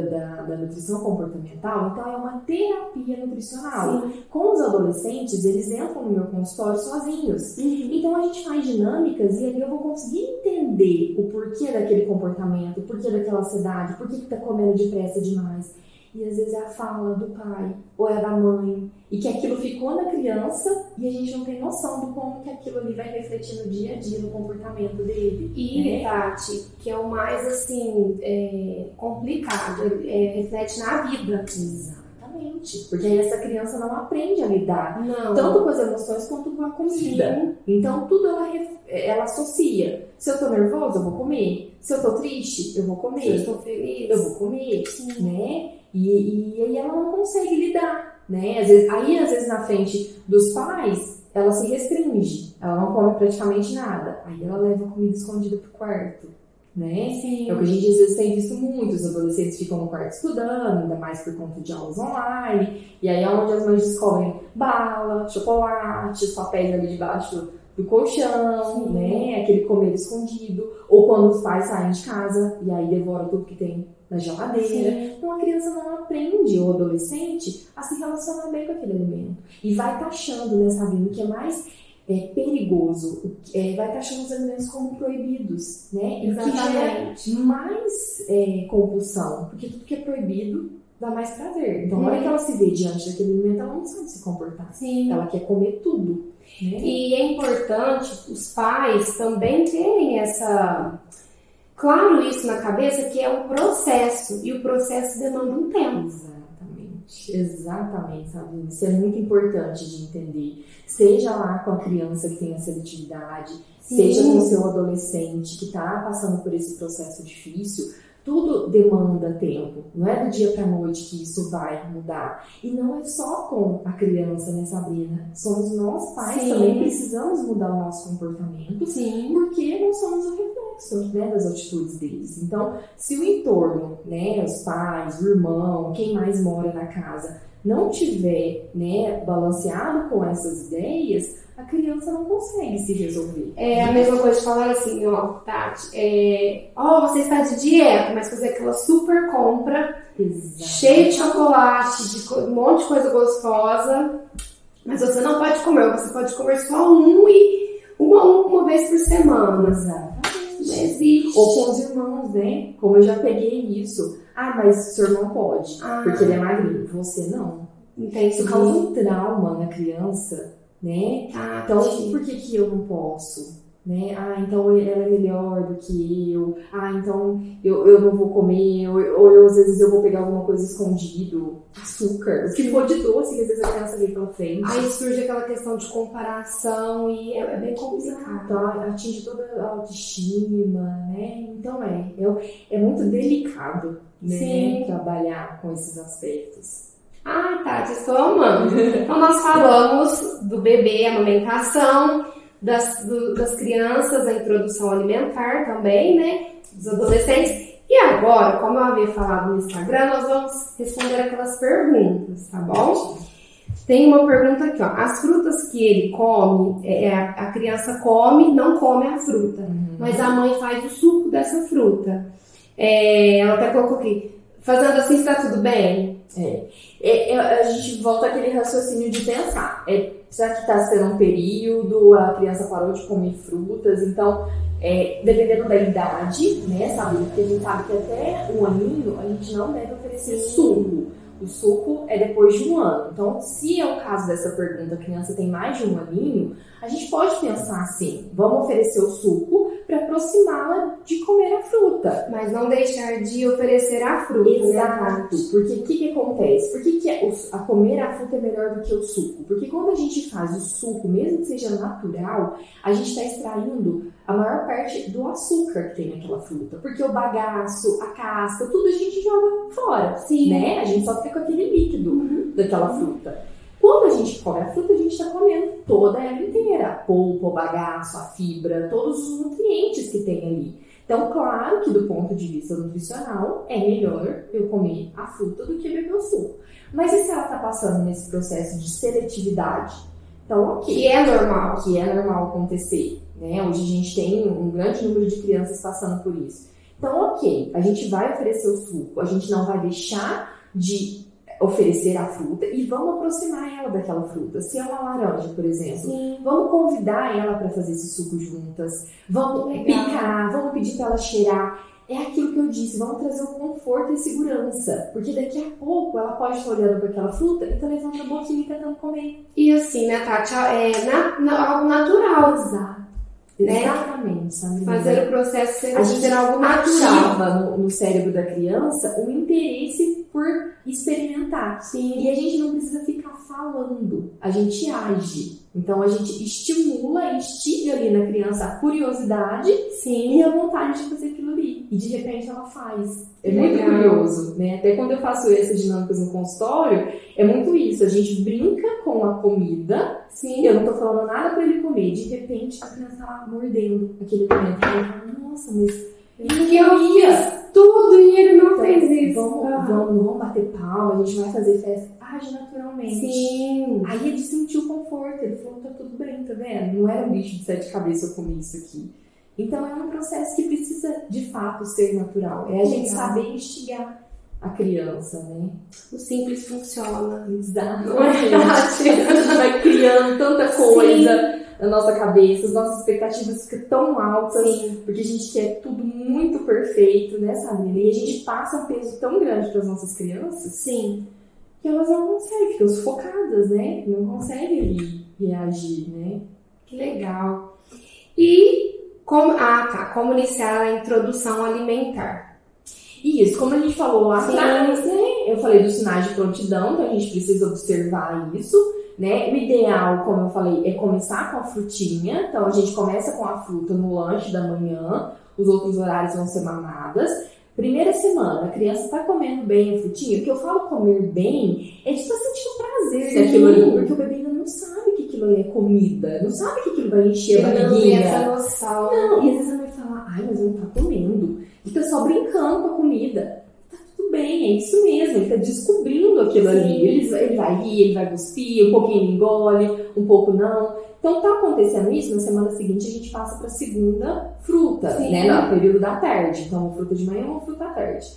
da nutrição comportamental, então é uma terapia nutricional. Sim. Com os adolescentes, eles entram no meu consultório sozinhos. Então a gente faz dinâmicas e ali eu vou conseguir entender o porquê daquele comportamento, o porquê daquela ansiedade, por que tá comendo depressa demais. E às vezes é a fala do pai ou é da mãe, e que aquilo ficou na criança e a gente não tem noção de como que aquilo ali vai refletir no dia a dia, no comportamento dele. E, Tati, que é o mais, assim, complicado, reflete na vida. Exatamente. Porque aí essa criança não aprende a lidar, tanto com as emoções quanto com a comida. Sim. Então, tudo ela associa. Se eu tô nervosa, eu vou comer. Se eu tô triste, eu vou comer. Se eu estou feliz, eu vou comer. Sim. Né? E aí ela não consegue lidar, né? Às vezes na frente dos pais, ela se restringe, ela não come praticamente nada. Aí ela leva a comida escondida pro quarto, né? Sim. É o que a gente às vezes tem visto muito, os adolescentes ficam no quarto estudando, ainda mais por conta de aulas online, e aí é onde as mães descobrem bala, chocolate, os papéis ali debaixo do colchão, né? Aquele comer escondido, ou quando os pais saem de casa e aí devoram tudo que tem na geladeira. Sim. Então a criança não aprende, ou adolescente, a se relacionar bem com aquele alimento. E vai taxando, né, Sabrina, o que é mais perigoso, vai taxando os alimentos como proibidos, né? E o que gera mais compulsão, porque tudo que é proibido dá mais prazer. Então, na hora que ela se vê diante daquele alimento, ela não sabe se comportar. Sim. Ela quer comer tudo. Né? E é importante os pais também terem claro isso na cabeça, que é um processo, e o processo demanda um tempo. Exatamente, sabe? Isso é muito importante de entender. Seja lá com a criança que tem a seletividade, seja com o seu adolescente que está passando por esse processo difícil, tudo demanda tempo. Não é do dia para a noite que isso vai mudar. E não é só com a criança, né, Sabrina? Somos nós, pais, também precisamos mudar o nosso comportamento, porque nós somos o reflexo, né, das atitudes deles. Então, se o entorno, né, os pais, o irmão, quem mais mora na casa, não tiver, né, balanceado com essas ideias, a criança não consegue se resolver. É a mesma coisa de falar assim, ó, Tati, você está de dieta, mas fazer aquela super compra, cheia de chocolate, de um monte de coisa gostosa, mas você não pode comer, você pode comer só uma vez por semana. Exatamente. Não existe. Ou com os irmãos, né? Como eu já peguei isso. Mas o seu irmão pode, porque ele é magrinho. Você não. Entendi. Isso causa um trauma na criança, né? Então, por que eu não posso? Né? Então ela é melhor do que eu. Então eu não vou comer. Ou às vezes eu vou pegar alguma coisa escondido. Açúcar. O que for de doce, que às vezes a criança vem pela frente. Aí surge aquela questão de comparação e é bem complicado. Então atinge toda a autoestima, né? Então é muito delicado, né? Trabalhar com esses aspectos. Tati, estou amando. Então nós falamos do bebê, amamentação, das crianças, a introdução alimentar também, né? Dos adolescentes. E agora, como eu havia falado no Instagram, nós vamos responder aquelas perguntas, tá bom? Tem uma pergunta aqui, ó. As frutas que ele come, a criança come, não come a fruta, mas a mãe faz o suco dessa fruta. Ela até colocou aqui, fazendo assim está tudo bem? A gente volta àquele raciocínio de pensar. Já que está sendo um período, a criança parou de comer frutas, então, dependendo da idade, né, sabe? Porque a gente sabe que até um aninho a gente não deve oferecer suco. O suco é depois de um ano. Então, se é o caso dessa pergunta, a criança tem mais de um aninho, a gente pode pensar assim, vamos oferecer o suco para aproximá-la de comer a fruta. Mas não deixar de oferecer a fruta. Exato. Né? Porque o que acontece? Por que a comer a fruta é melhor do que o suco? Porque quando a gente faz o suco, mesmo que seja natural, a gente está extraindo a maior parte do açúcar que tem naquela fruta. Porque o bagaço, a casca, tudo a gente joga fora. Né? A gente só fica com aquele líquido daquela fruta. Quando a gente come a fruta, a gente está comendo toda ela inteira. A polpa, o bagaço, a fibra, todos os nutrientes que tem ali. Então, claro que do ponto de vista nutricional, é melhor eu comer a fruta do que beber o suco. Mas e se ela está passando nesse processo de seletividade? Então, ok. Que é normal. Que é normal acontecer. Né? Hoje a gente tem um grande número de crianças passando por isso. Então, ok, a gente vai oferecer o suco, a gente não vai deixar de oferecer a fruta e vamos aproximar ela daquela fruta. Se é uma laranja, por exemplo, vamos convidar ela para fazer esse suco juntas, vamos picar, vamos pedir para ela cheirar. É aquilo que eu disse, vamos trazer o conforto e segurança, porque daqui a pouco ela pode estar olhando para aquela fruta e tá levando a boquinha e tentando comer. E assim, né, Tati, algo natural. Exato. Né? Exatamente, sabe? Fazer o processo ser algo natural. Ativa no cérebro da criança o interesse por experimentar. E a gente não precisa ficar falando, a gente age. Então a gente estimula, instiga ali na criança a curiosidade e a vontade de fazer aquilo ali. E de repente ela faz. É muito curioso, né? Até quando eu faço essas dinâmicas no consultório, é muito isso. A gente brinca com a comida. Eu não tô falando nada pra ele comer. De repente a criança tá lá mordendo aquele alimento. E ele fala, nossa, mas que eu fiz tudo e ele não fez isso. Vamos bater palma, a gente vai fazer festa. age naturalmente. Sim. Aí ele sentiu conforto, ele falou, tá tudo bem, tá vendo? Não era um bicho de 7 cabeças eu comi isso aqui. Então é um processo que precisa, de fato, ser natural. É a gente saber instigar a criança, né? O simples funciona. Exatamente. A gente vai criando tanta coisa na nossa cabeça, as nossas expectativas ficam tão altas, porque a gente quer tudo muito perfeito, né, Sabrina? E a gente passa um peso tão grande para as nossas crianças, que elas não conseguem, ficam sufocadas, né? Não conseguem reagir, né? Que legal. E como iniciar a introdução alimentar? Isso, como a gente falou lá atrás, né? Eu falei dos sinais de prontidão, então a gente precisa observar isso, né? O ideal, como eu falei, é começar com a frutinha. Então a gente começa com a fruta no lanche da manhã, os outros horários vão ser mamadas. Primeira semana, a criança tá comendo bem a frutinha. O que eu falo comer bem é de estar sentindo prazer daquilo ali, porque o bebê ainda não sabe que aquilo ali é comida, não sabe que aquilo vai encher a barriguinha. Não tem essa noção. Não, e às vezes ela vai falar, ai, mas ele não tá comendo. Ele tá só brincando com a comida. Tá tudo bem, é isso mesmo, ele tá descobrindo aquilo ali. Ele vai rir, ele vai cuspir, um pouquinho ele engole, um pouco não. Então tá acontecendo isso, na semana seguinte a gente passa para a segunda fruta, né, no período da tarde. Então uma fruta de manhã e uma fruta à tarde.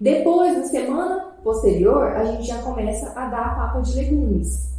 Depois, na semana posterior, a gente já começa a dar a papa de legumes.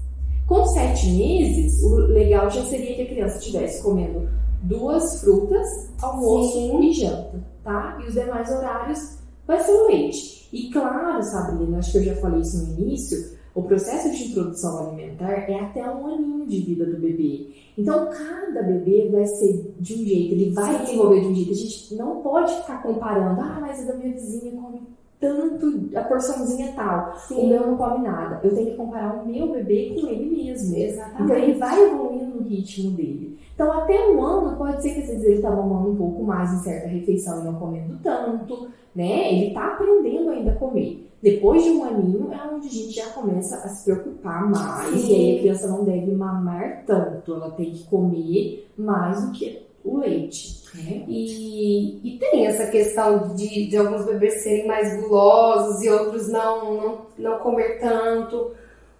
Com 7 meses, o legal já seria que a criança estivesse comendo 2 frutas, almoço e janta, tá? E os demais horários vai ser o leite. E claro, Sabrina, acho que eu já falei isso no início, o processo de introdução alimentar é até 1 aninho de vida do bebê. Então, cada bebê vai ser de um jeito, ele vai desenvolver de um jeito. A gente não pode ficar comparando, mas a da minha vizinha come tanto, a porçãozinha tal, o meu não come nada. Eu tenho que comparar o meu bebê com ele mesmo. Exatamente. Então, ele vai evoluindo no ritmo dele. Então, até 1 ano, pode ser que às vezes ele está mamando um pouco mais em certa refeição e não comendo tanto, né? Ele está aprendendo ainda a comer. Depois de 1 aninho é onde a gente já começa a se preocupar mais. E aí a criança não deve mamar tanto, ela tem que comer mais do que o leite. Né? E tem essa questão de alguns bebês serem mais gulosos e outros não comer tanto.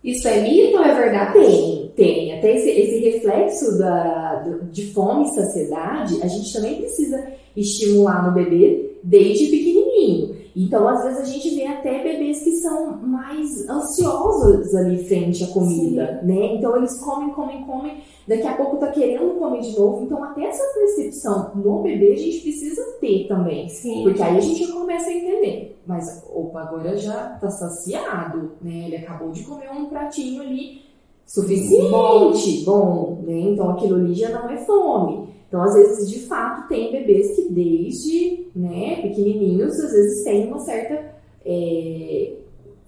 Isso é mito ou é verdade? Tem. Até esse reflexo de fome e saciedade, a gente também precisa estimular no bebê desde pequenininho. Então, às vezes, a gente vê até bebês que são mais ansiosos ali frente à comida, né? Então, eles comem, daqui a pouco tá querendo comer de novo. Então, até essa percepção no bebê, a gente precisa ter também. Porque aí a gente começa a entender. Mas, agora já tá saciado, né? Ele acabou de comer um pratinho ali suficiente, bom, né? Então, aquilo ali já não é fome. Então, às vezes, de fato, tem bebês que desde, né, pequenininhos, às vezes tem uma certa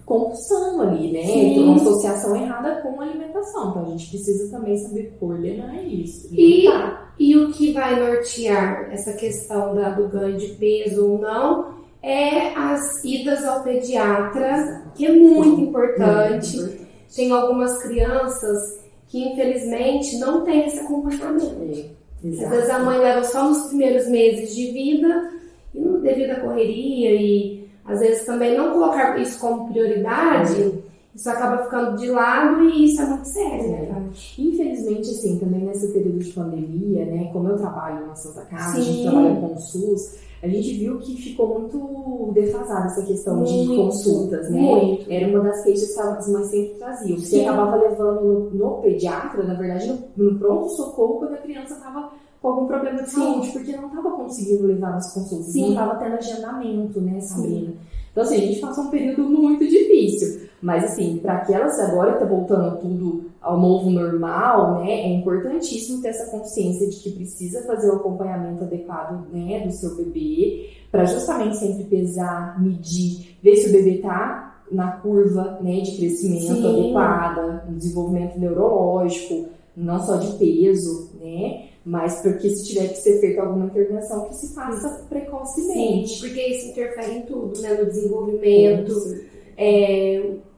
compulsão ali, né? Então, uma associação errada com a alimentação. Então, a gente precisa também saber coordenar isso. E o que vai nortear essa questão do ganho de peso ou não é as idas ao pediatra, que é muito importante. Tem algumas crianças que, infelizmente, não têm esse acompanhamento. Às vezes a mãe leva só nos primeiros meses de vida e devido à correria e às vezes também não colocar isso como prioridade, isso acaba ficando de lado e isso é muito sério, né? Infelizmente, assim, também nesse período de pandemia, né, como eu trabalho na Santa Casa, a gente trabalha com o SUS, a gente viu que ficou muito defasada essa questão de consultas, né? Era uma das queixas que as mães sempre traziam. Você acabava levando no pediatra, na verdade, no pronto-socorro, quando a criança estava com algum problema de saúde, porque não estava conseguindo levar nas consultas, não estava tendo agendamento, né, Sabrina? Então, assim, a gente passou um período muito difícil. Mas, assim, para aquelas agora que tá voltando tudo ao novo normal, né, é importantíssimo ter essa consciência de que precisa fazer o acompanhamento adequado, né, do seu bebê, para justamente sempre pesar, medir, ver se o bebê tá na curva, né, de crescimento adequada, no desenvolvimento neurológico, não só de peso, né, mas porque se tiver que ser feita alguma intervenção que se faça precocemente. Porque isso interfere em tudo, né, no desenvolvimento,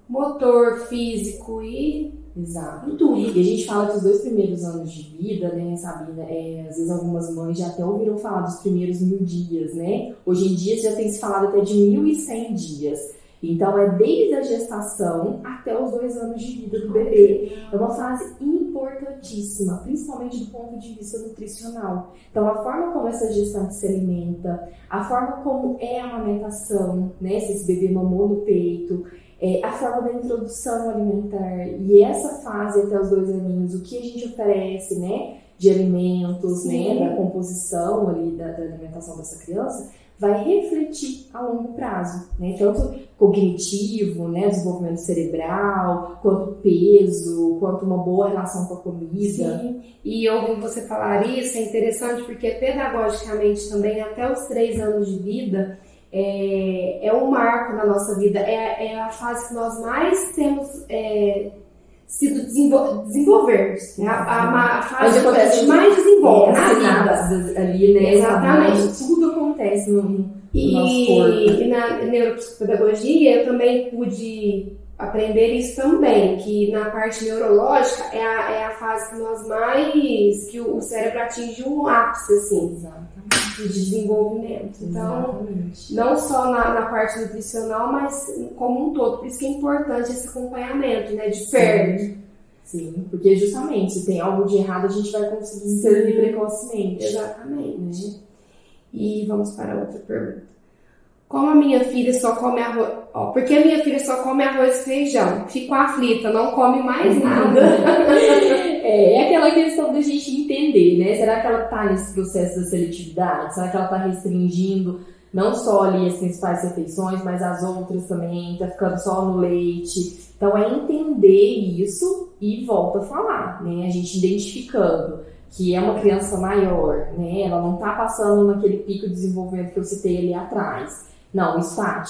motor, físico e tudo. E a gente fala que os 2 primeiros anos de vida, né, Sabrina, às vezes algumas mães já até ouviram falar dos primeiros 1000 dias, né? Hoje em dia já tem se falado até de 1100 dias. Então, é desde a gestação até os 2 anos de vida do bebê. É uma fase importantíssima, principalmente do ponto de vista nutricional. Então, a forma como essa gestante se alimenta, a forma como é a amamentação, né? Se esse bebê mamou no peito, a forma da introdução alimentar. E essa fase até os 2 aninhos, o que a gente oferece, né? De alimentos, né? Da composição ali da alimentação dessa criança, vai refletir a longo prazo, né? Tanto cognitivo, né? Desenvolvimento cerebral, quanto peso, quanto uma boa relação com a comida. Sim, e ouvindo você falar isso é interessante porque pedagogicamente também até os 3 anos de vida é um marco na nossa vida, é a fase que nós mais temos sido desenvolvermos, né? A fase que a gente mais desenvolve na vida. Ali, né? Exatamente. Tudo acontece no nosso corpo. E na neuropsicopedagogia eu também pude aprender isso também, que na parte neurológica é a fase que nós mais, que o cérebro atinge um ápice, assim, de desenvolvimento. Então, não só na parte nutricional, mas como um todo. Por isso que é importante esse acompanhamento, né, de perto. Sim, porque justamente se tem algo de errado, a gente vai conseguir servir precocemente. Exatamente. E vamos para outra pergunta. Como a minha filha só come arroz... porque a minha filha só come arroz e feijão. Fico aflita, não come mais nada. É aquela questão da gente entender, né? Será que ela está nesse processo da seletividade? Será que ela está restringindo não só ali as principais refeições, mas as outras também? Está ficando só no leite? Então, é entender isso e volta a falar, né? A gente identificando que é uma criança maior, né? Ela não está passando naquele pico de desenvolvimento que eu citei ali atrás. Não, está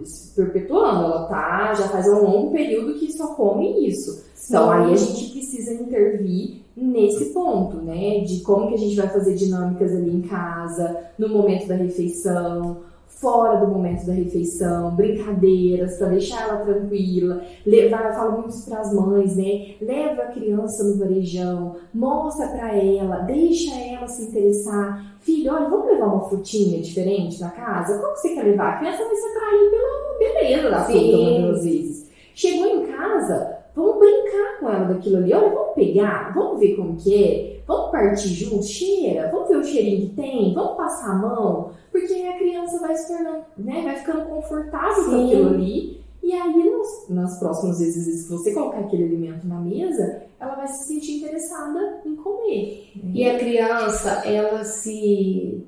se perpetuando, ela já faz um longo período que só come isso. Sim. Então, aí a gente precisa intervir nesse ponto, né? De como que a gente vai fazer dinâmicas ali em casa, no momento da refeição, fora do momento da refeição, brincadeiras para deixar ela tranquila. Eu falo muito isso para as mães, né? Leva a criança no varejão, mostra para ela, deixa ela se interessar. Filho, olha, vamos levar uma frutinha diferente na casa? Qual que você quer levar? A criança vai se atrair pela beleza da fruta, muitas vezes. Chegou em casa, vamos brincar com ela daquilo ali. Olha, vamos pegar, vamos ver como que é. Vamos partir juntos, cheira, vamos ver o cheirinho que tem, vamos passar a mão. Porque aí a criança vai se tornando, né, vai ficando confortável com aquilo ali. E aí, nas próximas vezes que você colocar aquele alimento na mesa, ela vai se sentir interessada em comer. E a criança, ela se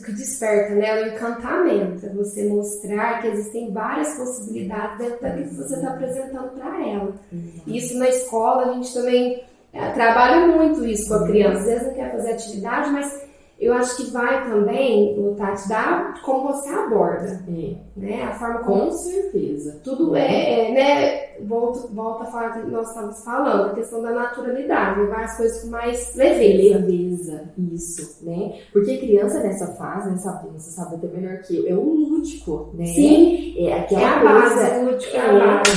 desperta, né? O encantamento. É você mostrar que existem várias possibilidades dentro daquilo que você está apresentando para ela. Isso na escola, a gente também trabalha muito isso com a criança. Às vezes não quer fazer atividade, mas eu acho que vai também, Tati, dar como você aborda. Né? A forma como... Com certeza. Tudo né? Volta a falar que nós estávamos falando, a questão da naturalidade, levar as coisas com mais leveza. Isso, né? Porque criança nessa fase, né, você sabe até melhor que eu, é o lúdico, né? Sim. É aquela base, lúdico,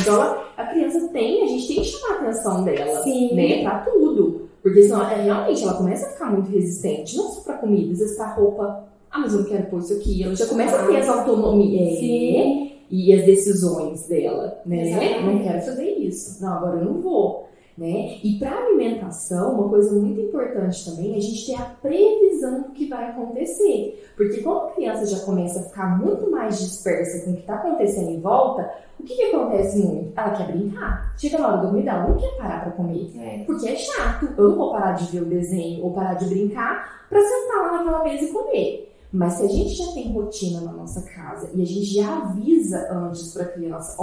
Então, a criança a gente tem que chamar a atenção dela, sim, né? Pra tudo. Porque senão, realmente, ela começa a ficar muito resistente, não só pra comida, às vezes pra roupa. Mas eu não quero pôr isso aqui. Ela já começa a ter essa autonomia, né? E as decisões dela, né? Exatamente. Não quero fazer isso. Não, agora eu não vou, né? E pra alimentação, uma coisa muito importante também é a gente ter a previsão do que vai acontecer. Porque quando a criança já começa a ficar muito mais dispersa com o que está acontecendo em volta, o que acontece muito? Ela quer brincar. Chega na hora da comida, ela não quer parar para comer. Porque é chato. Eu não vou parar de ver o desenho ou parar de brincar para sentar lá naquela mesa e comer. Mas se a gente já tem rotina na nossa casa e a gente já avisa antes para a criança,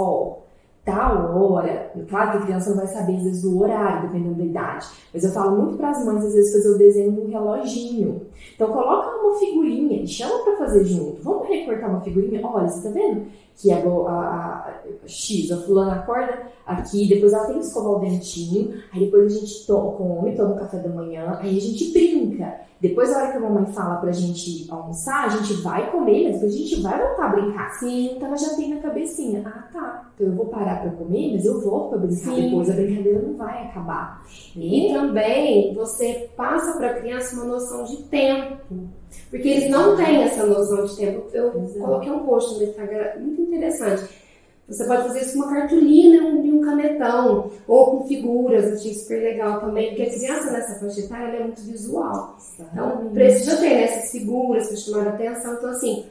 tal hora, claro que a criança não vai saber às vezes do horário, dependendo da idade, mas eu falo muito para as mães às vezes fazer o desenho num reloginho. Então coloca uma figurinha e chama para fazer junto. Vamos recortar uma figurinha? Olha, você tá vendo que a X, a fulana acorda aqui, depois ela tem que escovar o dentinho, aí depois a gente toma café da manhã, aí a gente brinca. Depois da hora que a mamãe fala pra gente almoçar, a gente vai comer, mas depois a gente vai voltar a brincar. Sim. Então ela já tem na cabecinha, tá, então eu vou parar pra comer, mas eu volto pra brincar. Sim. Depois, a brincadeira não vai acabar. E também você passa pra criança uma noção de tempo. Porque eles não têm essa noção de tempo. Eu coloquei um post no Instagram muito interessante. Você pode fazer isso com uma cartolina e um canetão, ou com figuras, achei super legal também, porque a criança nessa faixa etária ela é muito visual. Então, precisa ter essas figuras para chamar a atenção. Então, assim,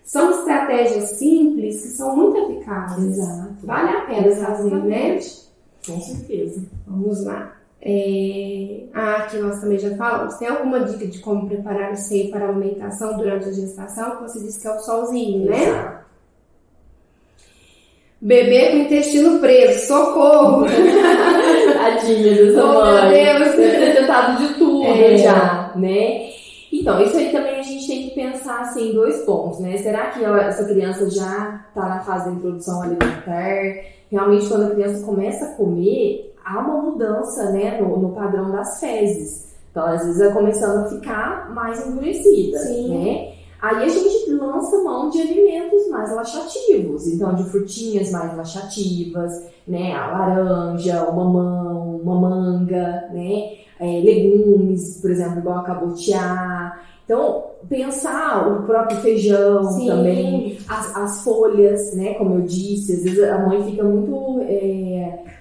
são estratégias simples que são muito eficazes. Exato. Vale a pena fazer, né? Com certeza. Vamos lá. Aqui nós também já falamos. Tem alguma dica de como preparar o seio para a amamentação durante a gestação? Você disse que é o solzinho, né? Exato. Bebê com intestino preso, socorro! Tadinha dessa mãe. Meu Deus! Deve ter tentado de tudo já, né? Então, isso aí também a gente tem que pensar assim, em 2 pontos, né? Será que essa criança já está na fase da introdução alimentar? Realmente, quando a criança começa a comer, há uma mudança, né, no padrão das fezes. Então, às vezes, é começando a ficar mais endurecida, né? Aí a gente lança mão de alimentos mais laxativos, então de frutinhas mais laxativas, né, a laranja, o mamão, uma manga, né, legumes, por exemplo, igual a cabotiá. Então, pensar o próprio feijão também, as folhas, né, como eu disse, às vezes a mãe fica muito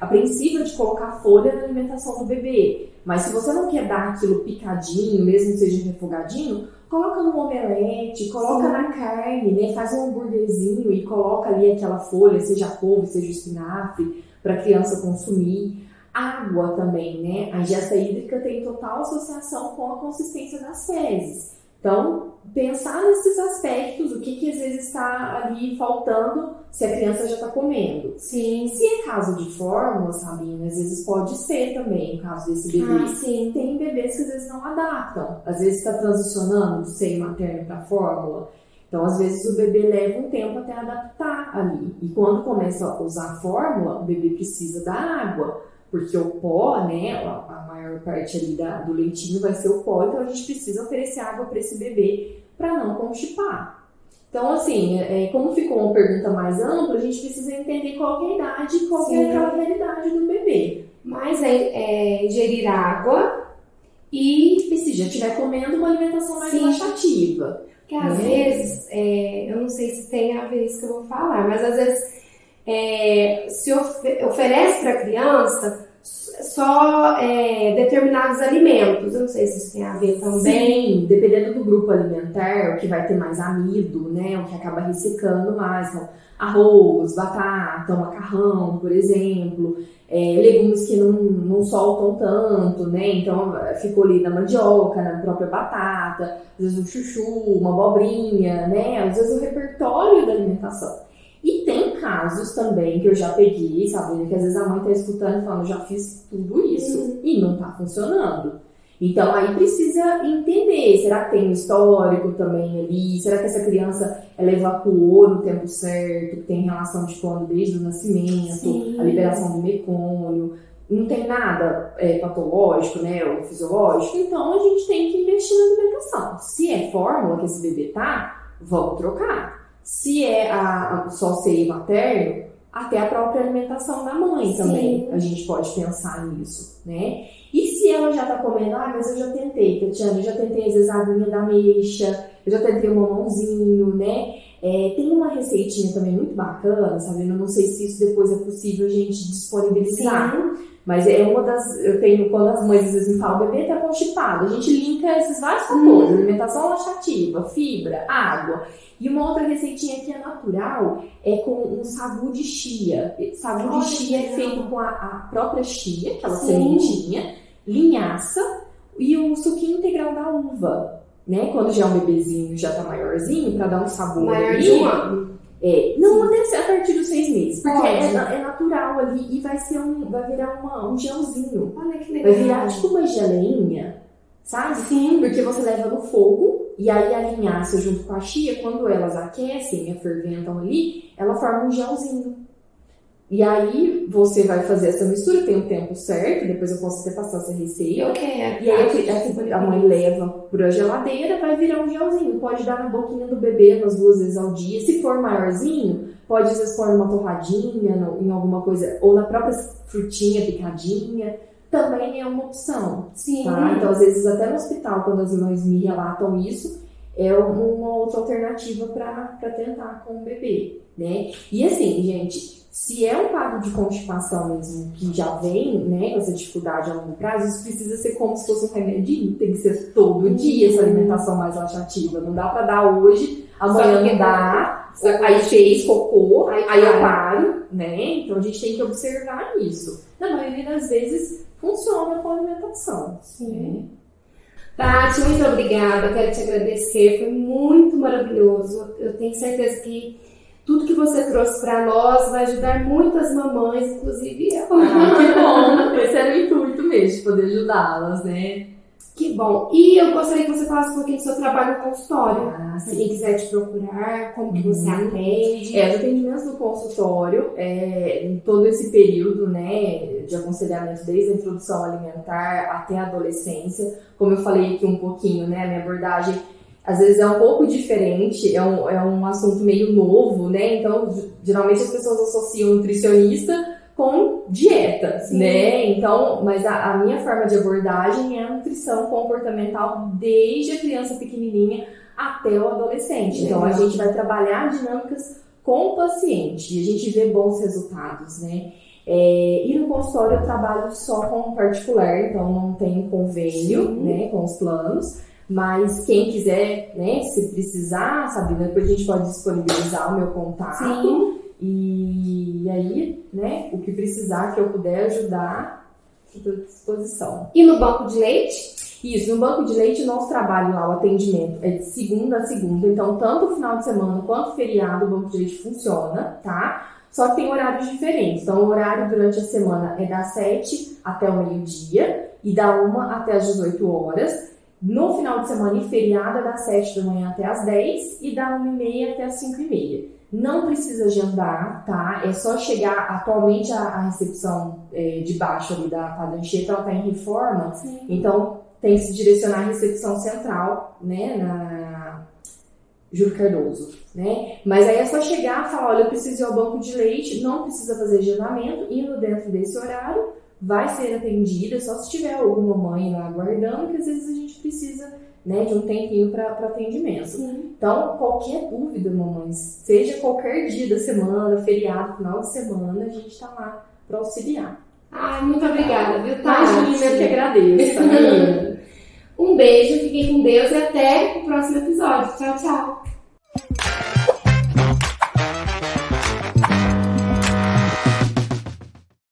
apreensiva de colocar folha na alimentação do bebê, mas se você não quer dar aquilo picadinho, mesmo que seja refogadinho, coloca no omelete, coloca na carne, né? Faz um hambúrguerzinho e coloca ali aquela folha, seja couve, seja espinafre, para a criança consumir. Água também, né? A ingesta hídrica tem total associação com a consistência das fezes. Então, pensar nesses aspectos, o que às vezes está ali faltando se a criança já está comendo. Sim. Se é caso de fórmula, Sabina, às vezes pode ser também o caso desse bebê. Sim. Tem bebês que às vezes não adaptam. Às vezes está transicionando do seio materno para a fórmula. Então, às vezes o bebê leva um tempo até adaptar ali. E quando começa a usar a fórmula, o bebê precisa da água. Porque o pó, né, a maior parte ali do leitinho vai ser o pó, então a gente precisa oferecer água para esse bebê para não constipar. Então, assim, como ficou uma pergunta mais ampla, a gente precisa entender qual é a idade e qual é aquela realidade do bebê. Mas ingerir água e se já estiver comendo uma alimentação mais laxativa. Porque às vezes, eu não sei se tem a ver isso que eu vou falar, mas às vezes se oferece para a criança só determinados alimentos. Eu não sei se isso tem a ver também. Sim, dependendo do grupo alimentar, o que vai ter mais amido, né? O que acaba ressecando mais. Então, arroz, batata, macarrão, por exemplo. Legumes que não soltam tanto, né? Então, ficou ali na mandioca, na própria batata. Às vezes um chuchu, uma abobrinha, né? Às vezes o repertório da alimentação. E tem casos também que eu já peguei, sabe? Que às vezes a mãe tá escutando e falando, já fiz tudo isso e não tá funcionando. Então aí precisa entender, será que tem um histórico também ali? Será que essa criança ela evacuou no tempo certo, que tem relação de quando desde o nascimento, a liberação do mecônio? Não tem nada patológico, né, ou fisiológico, então a gente tem que investir na alimentação. Se é fórmula que esse bebê tá, vamos trocar. Se é só seio materno, até a própria alimentação da mãe também, a gente pode pensar nisso, né? E se ela já tá comendo, mas eu já tentei, Tatiana, eu já tentei às vezes a aguinha da ameixa, eu já tentei o mamãozinho, né? Tem uma receitinha também muito bacana, sabe? Eu não sei se isso depois é possível a gente disponibilizar. Mas uma das... Eu tenho, quando as mães às vezes me falam, o bebê tá constipado, a gente linka esses vários fatores, alimentação laxativa, fibra, água. E uma outra receitinha que é natural é com um sagu de chia. Sagu de chia é feito com a própria chia, aquela sementinha, linhaça e o suquinho integral da uva. Né? Quando já é um bebezinho, já tá maiorzinho, para dar um sabor maior de um ano. Não, deve ser a partir dos 6 meses, porque é natural ali e vai virar um gelzinho. Olha que legal. Vai virar tipo uma geleinha, sabe? Sim. Porque você leva no fogo e aí a linhaça junto com a chia, quando elas aquecem e ferventam ali, ela forma um gelzinho. E aí você vai fazer essa mistura, tem um tempo certo, depois eu posso até passar essa receita. Eu quero. E aí a mãe leva pra geladeira, vai virar um gelzinho. Pode dar na boquinha do bebê umas 2 vezes ao dia. Se for maiorzinho, pode às vezes pôr numa torradinha, em alguma coisa, ou na própria frutinha picadinha. Também é uma opção. Sim. Tá? Então, às vezes, até no hospital, quando as mães me relatam isso, é uma outra alternativa para tentar com o bebê, né? E assim, gente, se é um quadro de constipação mesmo que já vem, né, com essa dificuldade a longo prazo, isso precisa ser como se fosse um remedinho, tem que ser todo dia essa alimentação mais laxativa. Não dá para dar hoje, amanhã não dá, aí fez cocô, aí eu paro, né? Então a gente tem que observar isso. Na maioria das vezes funciona com a alimentação. Sim. Tati, muito obrigada, quero te agradecer, foi muito maravilhoso. Eu tenho certeza que tudo que você trouxe para nós vai ajudar muitas mamães, inclusive eu. Que bom! Esse era o intuito mesmo, de poder ajudá-las, né? Que bom. E eu gostaria que você falasse um pouquinho do seu trabalho no consultório. Se quem quiser te procurar, como que você atende. Os atendimentos do consultório, em todo esse período, né, de aconselhamento, desde a introdução alimentar até a adolescência. Como eu falei aqui um pouquinho, né, a minha abordagem às vezes é um pouco diferente, é um assunto meio novo, né? Então, geralmente as pessoas associam nutricionista com dieta, né? Então, mas a minha forma de abordagem é a nutrição comportamental desde a criança pequenininha até o adolescente. Então, a gente vai trabalhar dinâmicas com o paciente e a gente vê bons resultados, né? E no consultório eu trabalho só com particular, então não tenho convênio, né, com os planos. Mas quem quiser, né, se precisar, Sabrina, depois a gente pode disponibilizar o meu contato. Sim. E aí, né, o que precisar que eu puder ajudar, estou à disposição. E no banco de leite? Isso, no banco de leite, nosso trabalho lá, o atendimento é de segunda a segunda. Então, tanto o final de semana quanto o feriado, o banco de leite funciona, tá? Só que tem horários diferentes. Então, o horário durante a semana é das 7 até o meio-dia e da 1 até as 18 horas. No final de semana e feriado é das 7 da manhã até as 10 e da 1h30 até as 5h30. Não precisa agendar, tá? É só chegar. Atualmente a recepção de baixo ali da Padre Anchieta, ela está em reforma. Sim. Então tem que se direcionar à recepção central, né? Na Júlio Cardoso, né? Mas aí é só chegar e falar, olha, eu preciso ir ao banco de leite, não precisa fazer agendamento, indo dentro desse horário, vai ser atendida, só se tiver alguma mãe lá aguardando, que às vezes a gente precisa, né, de um tempinho para atendimento. Sim. Então, qualquer dúvida, mamães, seja qualquer dia da semana, feriado, final de semana, a gente está lá para auxiliar. Muito obrigada, viu, Tati? Imagina, eu que agradeço. Tá? Um beijo, fiquem com Deus e até o próximo episódio. Tchau, tchau.